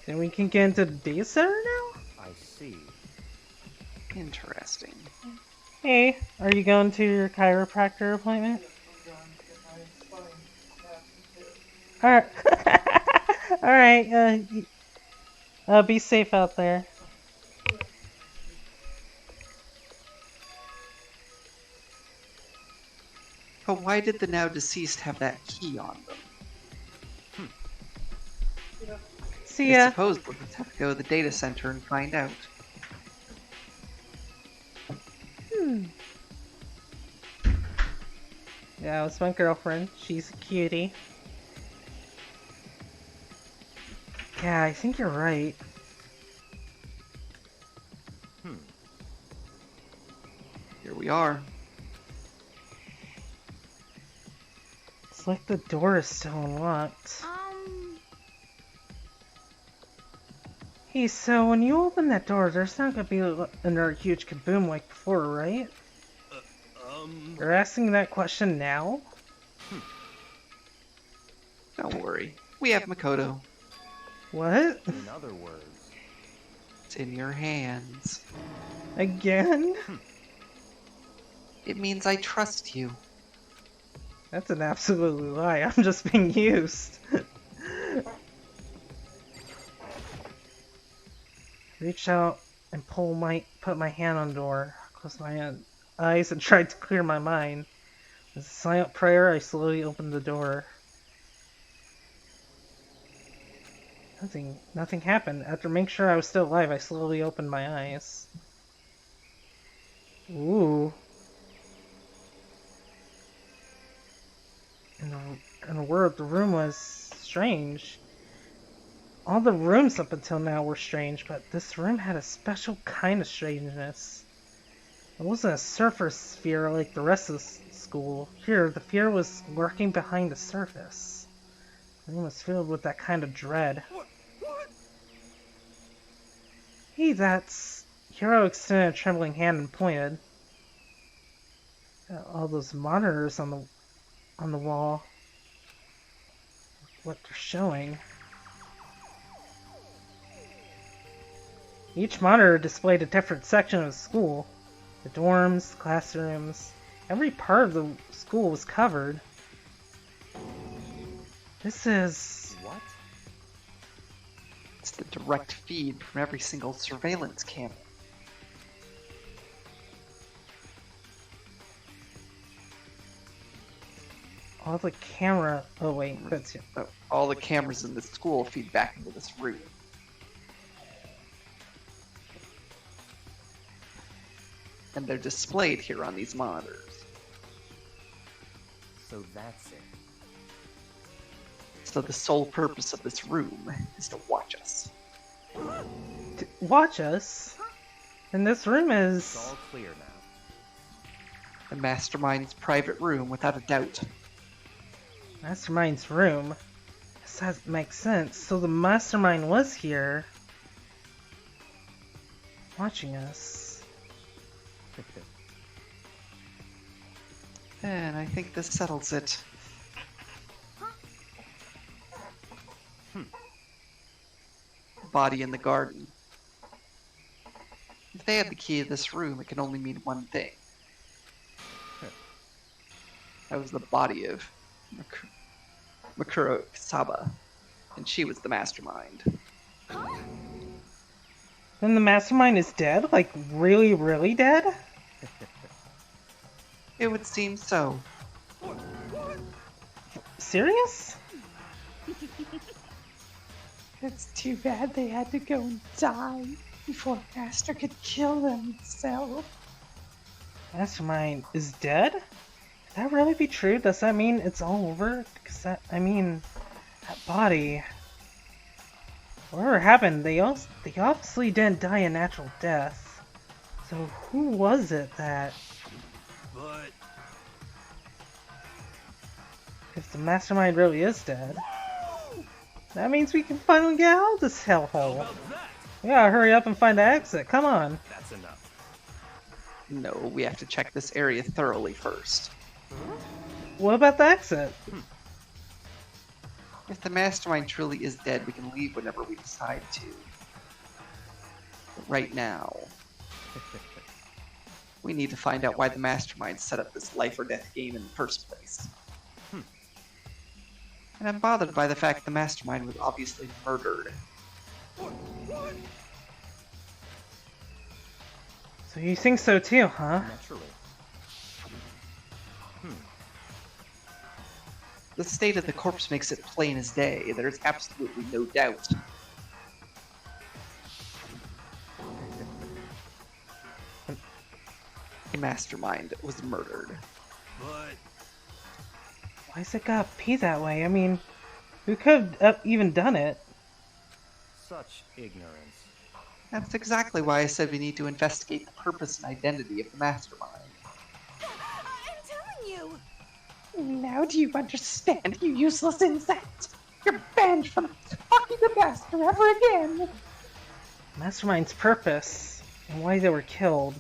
Then we can get into the data center now? I see. Interesting. Hey, are you going to your chiropractor appointment? Alright. Alright, be safe out there. But why did the now deceased have that key on them? See I ya. suppose we'll just have to go to the data center and find out. Yeah, it's my girlfriend. She's a cutie. Yeah, I think you're right. Here we are. It's like the door is still unlocked. Hey, so when you open that door, there's not gonna be another huge kaboom like before, right? You're asking that question now? Don't worry. We have Makoto. What? In other words, It's in your hands. Again? It means I trust you. That's an absolute lie. I'm just being used. Reach out and put my hand on the door. Close my eyes and tried to clear my mind. With a silent prayer, I slowly opened the door. Nothing happened. After making sure I was still alive, I slowly opened my eyes. Ooh. In a word, the room was strange. All the rooms up until now were strange, but this room had a special kind of strangeness. It wasn't a surface fear like the rest of the school. Here, the fear was lurking behind the surface. The room was filled with that kind of dread. What? Hey, that's... Hiro extended a trembling hand and pointed. All those monitors on the wall. What they're showing. Each monitor displayed a different section of the school. The dorms, classrooms, every part of the school was covered. This is... what? It's the direct feed from every single surveillance camera. all the camera... Oh wait, that's... All the cameras in the school feed back into this room. And they're displayed here on these monitors. So that's it. So the sole purpose of this room is to watch us. Watch us? And this room It's is... all clear now. The Mastermind's private room, without a doubt. Mastermind's room? This doesn't make sense. So the Mastermind was here... watching us. And I think this settles it. Body in the garden. If they have the key to this room, it can only mean one thing. That was the body of Makuro Saba, and she was the mastermind. Then the Mastermind is dead? Like, really, really dead? It would seem so. Serious? It's too bad they had to go and die before Master could kill himself. Mastermind is dead? Could that really be true? Does that mean it's all over? Because that, I mean, that body... Whatever happened, they obviously didn't die a natural death. So who was it that... But If the Mastermind really is dead, that means we can finally get out of this how hellhole. about that? We gotta hurry up and find the exit, come on. That's enough. No, we have to check this area thoroughly first. What about the exit? If the mastermind truly is dead, we can leave whenever we decide to. But right now, we need to find out why the mastermind set up this life or death game in the first place. And I'm bothered by the fact the mastermind was obviously murdered. So you think so too, huh? Naturally. The state of the corpse makes it plain as day. There's absolutely no doubt. the mastermind was murdered. But Why's it gotta be that way? I mean, who could have even done it? Such ignorance. That's exactly why I said we need to investigate the purpose and identity of the mastermind. I'm telling you! Now do you understand, you useless insect? You're banned from talking to Master ever again! Mastermind's purpose, and why they were killed.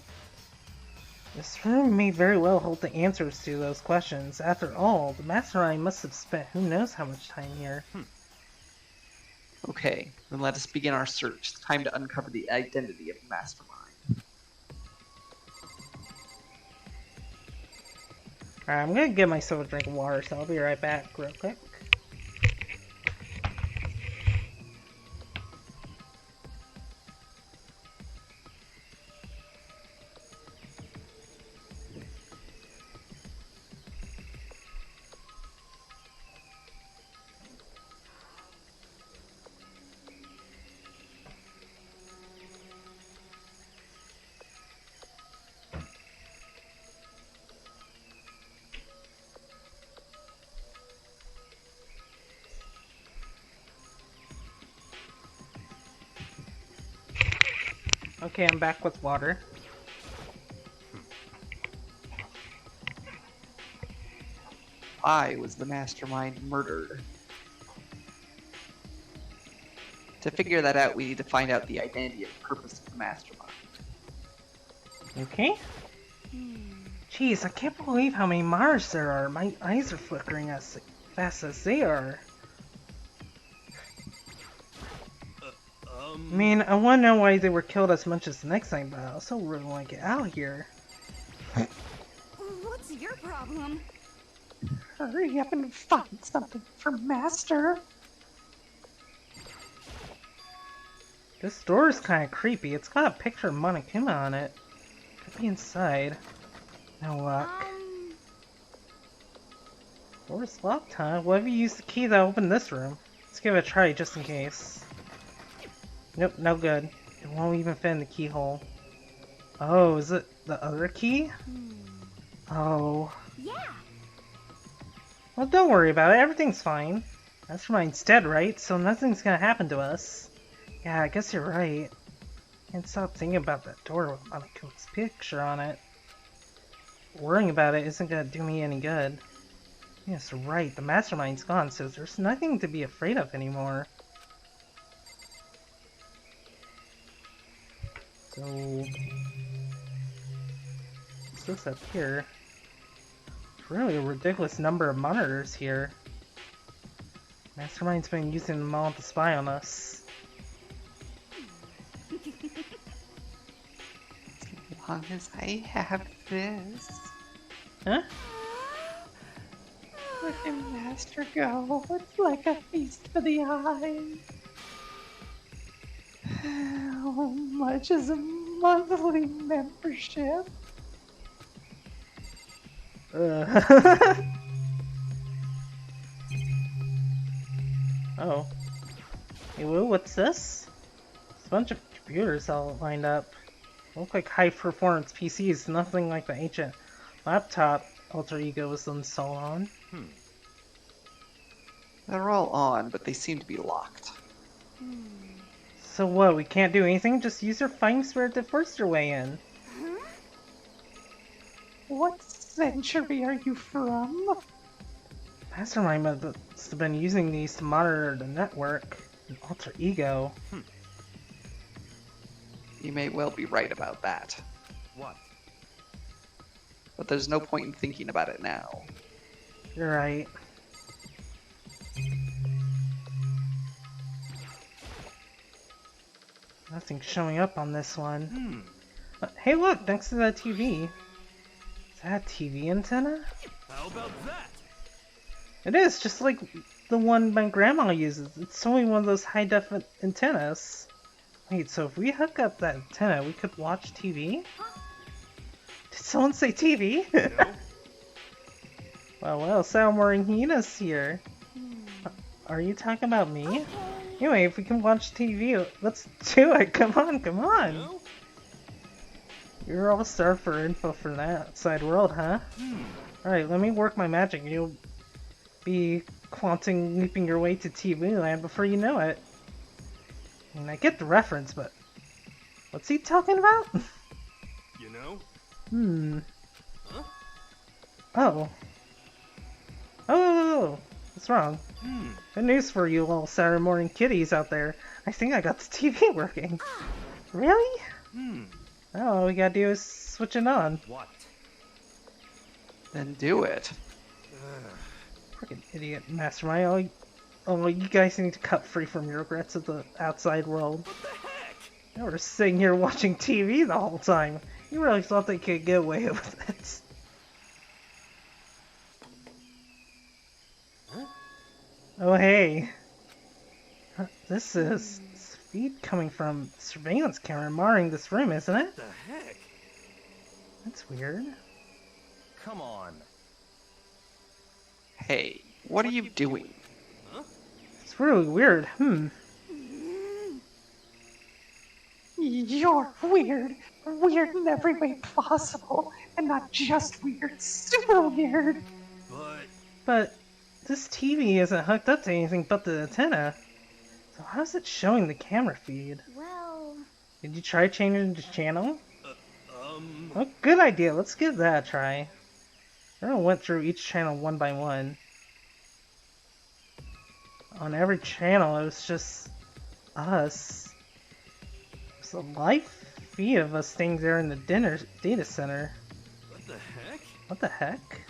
This room may very well hold the answers to those questions. After all, the Mastermind must have spent who knows how much time here. Okay, then let us begin our search. It's time to uncover the identity of the mastermind. Alright, I'm gonna get myself a drink of water, so I'll be right back real quick. Okay, I'm back with water. Why was the mastermind murdered? To figure that out, we need to find out the identity and purpose of the mastermind. Okay. Jeez, I can't believe how many Mars there are. My eyes are flickering as fast as they are. I mean, I want to know why they were killed as much as the next time, but I also really want to get out of here. What's your problem? Hurry up and find something for Master. This door is kind of creepy. It's got a picture of Monokuma on it. Could be inside. No luck. Door's locked, huh? Well, have you used the key to open this room? Let's give it a try just in case. Nope, no good. It won't even fit in the keyhole. Oh, is it the other key? Oh. Yeah. Well, don't worry about it. Everything's fine. Mastermind's dead, right? So nothing's gonna happen to us. Yeah, I guess you're right. Can't stop thinking about that door with Monokuma's picture on it. Worrying about it isn't gonna do me any good. Yes, right. The Mastermind's gone, so there's nothing to be afraid of anymore. So, what's this up here? It's really a ridiculous number of monitors here. Mastermind's been using them all to spy on us. As long as I have this. Huh? Letting Master go. It's like a feast for the eyes. How much is a monthly membership? Oh. Hey, Woo, what's this? It's a bunch of computers all lined up. Look like high-performance PCs, nothing like the ancient laptop Alter Ego was installed on. They're all on, but they seem to be locked. So what, we can't do anything? Just use your fighting spirit to force your way in. What century are you from? Mastermind must have been using these to monitor the network. An Alter Ego. You may well be right about that. What? But there's no point in thinking about it now. You're right. Nothing's showing up on this one. Hey look, next to that TV. Is that a TV antenna? how about that? It is, just like the one my grandma uses. It's totally one of those high-def antennas. Wait, so if we hook up that antenna, we could watch TV? Did someone say TV? No? Well, Salmorina's here. Are you talking about me? Anyway, if we can watch TV, let's do it. Come on, come on. No? You're all starved for info from that outside world, huh? Alright, let me work my magic and you'll be quantum leaping your way to TV land before you know it. I mean, I get the reference, but what's he talking about? You know? Huh? Oh. Oh, what's wrong? Good news for you little Saturday morning kitties out there. I think I got the TV working. Really? Oh, all we gotta do is switch it on. What? Then do it. Freaking idiot mastermind. Oh, you guys need to cut free from your regrets of the outside world. What the heck? You were sitting here watching TV the whole time. You really thought they could get away with it. Oh, hey. This is speed coming from the surveillance camera marring this room, isn't it? What the heck? That's weird. Come on. Hey, what are you doing? It's really weird. You're weird. Weird in every way possible. And not just weird, super weird. But this TV isn't hooked up to anything but the antenna. So how's it showing the camera feed? Well... Did you try changing the channel? Oh, good idea. Let's give that a try. I went through each channel one by one. On every channel, it was just us. It's a live feed of us staying there in the data center. What the heck? What the heck?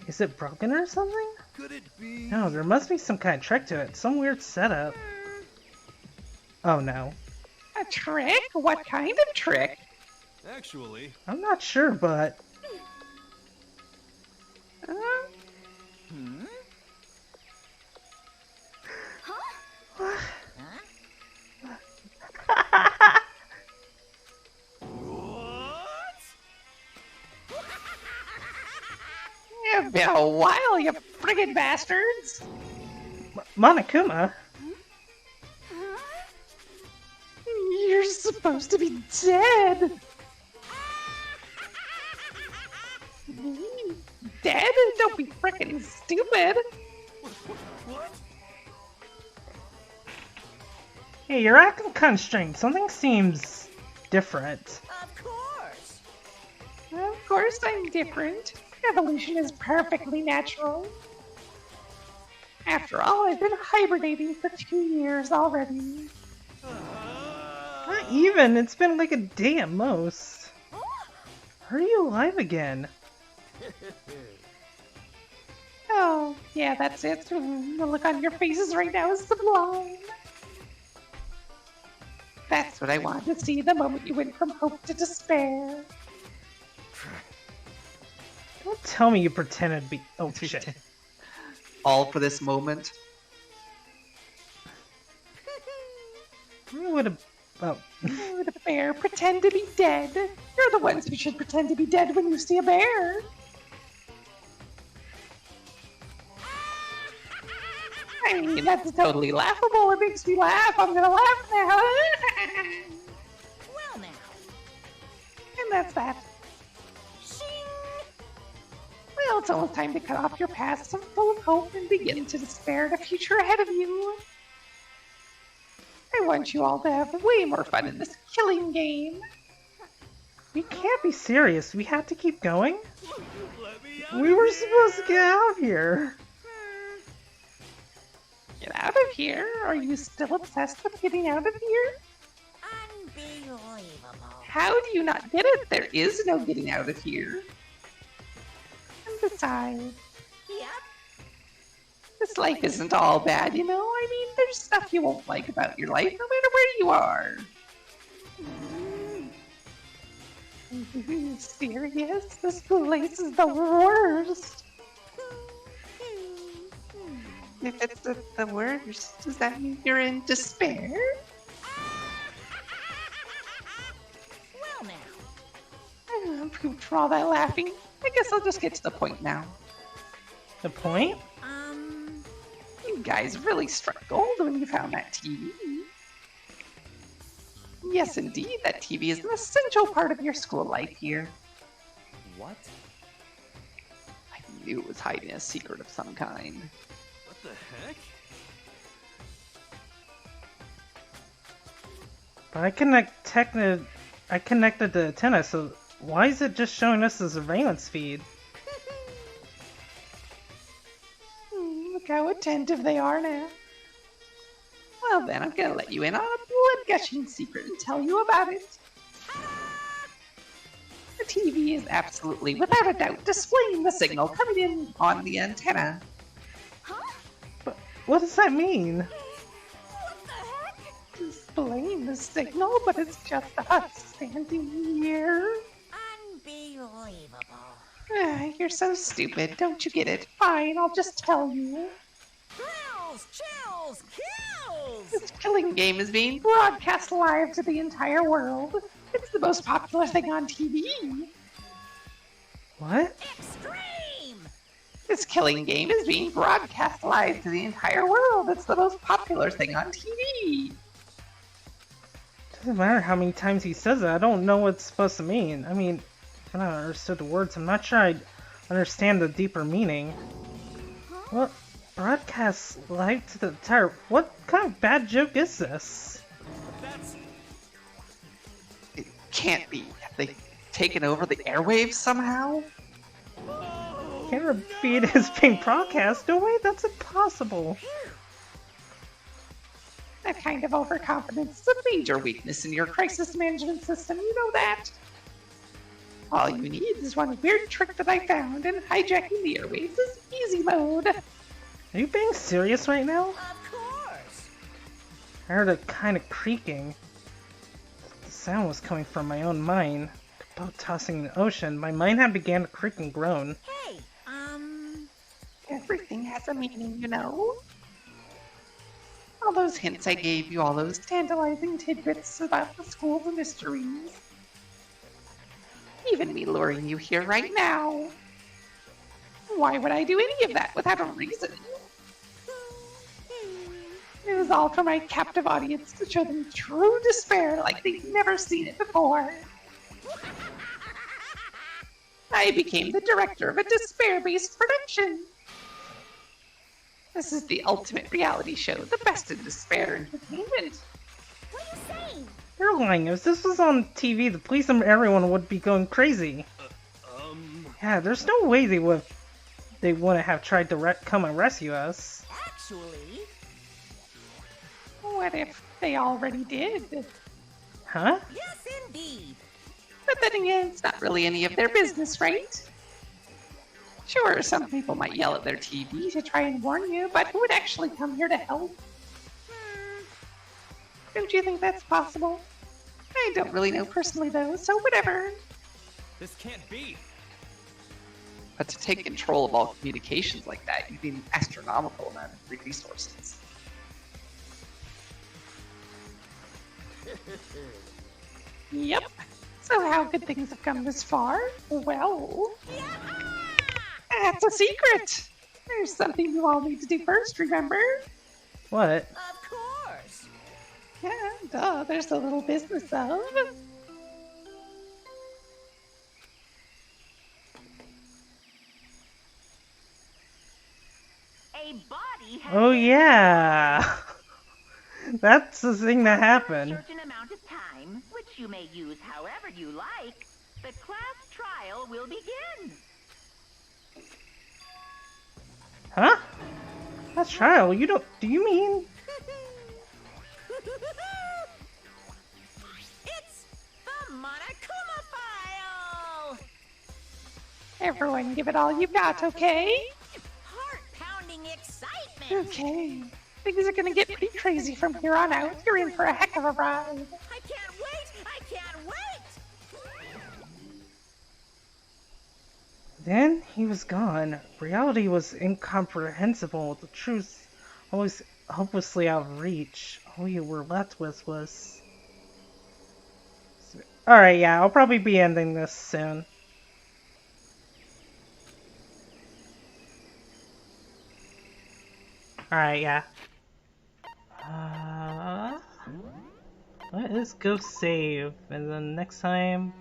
Is it broken or something? Could it be? No, there must be some kind of trick to it. Some weird setup. Oh no. A trick? What kind of trick? Actually... I'm not sure, but... It's been a while, you friggin' bastards! Monokuma? You're supposed to be dead! Dead? Don't be frickin' stupid! What? Hey, you're acting kind of strange. Something seems different. Of course. Of course I'm different. Evolution is perfectly natural. After all, I've been hibernating for 2 years already. Not even. It's been like a day at most. Are you alive again? Oh, yeah, that's it. The look on your faces right now is sublime. That's what I wanted to see the moment you went from hope to despair. Don't tell me you pretended to be... Oh, shit. All for this moment? You would have... Oh. Would a bear pretend to be dead? You're the ones who should pretend to be dead when you see a bear. I mean, that's totally laughable. It makes me laugh. I'm gonna laugh now. Well now. And that's that. Well, it's almost time to cut off your past full of hope and begin to despair at a future ahead of you. I want you all to have way more fun in this killing game. We can't be serious. We have to keep going? Let me out We were supposed to get out of here. Get out of here? Are you still obsessed with getting out of here? Unbelievable. How do you not get it? There is no getting out of here. And besides, Yep. this life isn't all bad, you know? I mean, there's stuff you won't like about your life, no matter where you are. Serious? This place is the worst. If it's the worst, does that mean you're in despair? Well now. I'm pooped for all that laughing. I guess I'll just get to the point now. The point? You guys really struck gold when you found that TV. Yes, indeed, that TV is an essential part of your school life here. What? I knew it was hiding a secret of some kind. What the heck? But I connected the antenna, so why is it just showing us the surveillance feed? Look how attentive they are now. Well then, I'm gonna let you in on a blood-gushing secret and tell you about it. The TV is absolutely, without a doubt, displaying the signal coming in on the antenna. But what does that mean? What the heck? Displaying the signal, but it's just us standing here. Unbelievable. You're so stupid. Don't you get it? Fine, I'll just tell you. Thrills, chills, kills! This killing game is being broadcast live to the entire world. It's the most popular thing on TV. What? Extreme! This killing game is being broadcast live to the entire world. It's the most popular thing on TV. Doesn't matter how many times he says it, I don't know what it's supposed to mean. I mean, if I don't understood the words, I'm not sure I understand the deeper meaning. What? Broadcast live to the entire... What kind of bad joke is this? That's... It can't be. Have they taken over the airwaves somehow? Camera feed is being broadcast? No way, that's impossible. That kind of overconfidence is a major weakness in your crisis management system, you know that? All you need is one weird trick that I found, and hijacking the airwaves is easy mode. Are you being serious right now? Of course! I heard a kind of creaking. The sound was coming from my own mind. The boat tossing in the ocean, my mind had began to creak and groan. Hey, Everything has a meaning, you know. All those hints I gave you, all those tantalizing tidbits about the school's mysteries. Even me luring you here right now. Why would I do any of that without a reason? It was all for my captive audience to show them true despair like they've never seen it before. I became the director of a despair-based production. This is the ultimate reality show, the best in despair entertainment. What are you saying? You're lying. If this was on TV, the police and everyone would be going crazy. Yeah, there's no way they wouldn't have tried to come and rescue us. actually... What if they already did? Huh? Yes, indeed! But then again, it's not really any of their business, right? Sure, some people might yell at their TV To try and warn you, but who would actually come here to help? Don't you think that's possible? I don't really know Personally though, so whatever. This can't be. But to take control of all communications like that, you need an astronomical amount of resources. Yep. So how could things have come this far? Well, that's a secret. There's something you all need to do first, remember? What? Of course! Yeah, duh, there's the little business of... A body has Oh yeah! That's the thing that a happened. certain amount of time, which you may use however you like. The class trial will begin. Huh? That's trial. You don't... Do you mean... It's the Monokuma File! Everyone give it all you've got, okay? Heart-pounding excitement! Okay. Things are gonna get pretty crazy from here on out. You're in for a heck of a ride. I can't wait! I can't wait! Then he was gone. Reality was incomprehensible. The truth always hopelessly out of reach. All you were left with was... Alright, yeah, I'll probably be ending this soon. Alright, yeah. Let's go save, and then next time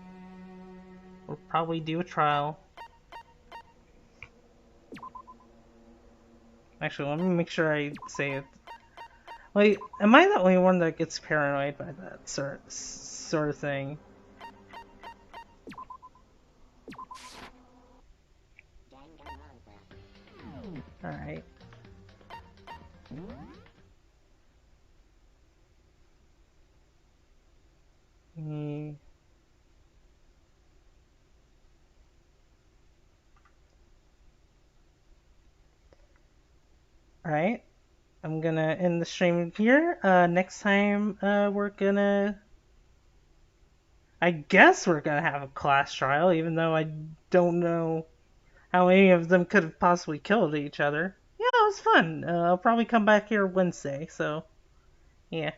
we'll probably do a trial. Actually, let me make sure I saved. Wait, am I the only one that gets paranoid by that sort of thing? Alright. Alright. I'm gonna end the stream here. Next time, I guess we're gonna have a class trial, even though I don't know how any of them could have possibly killed each other. Yeah, it was fun. I'll probably come back here Wednesday, so, yeah.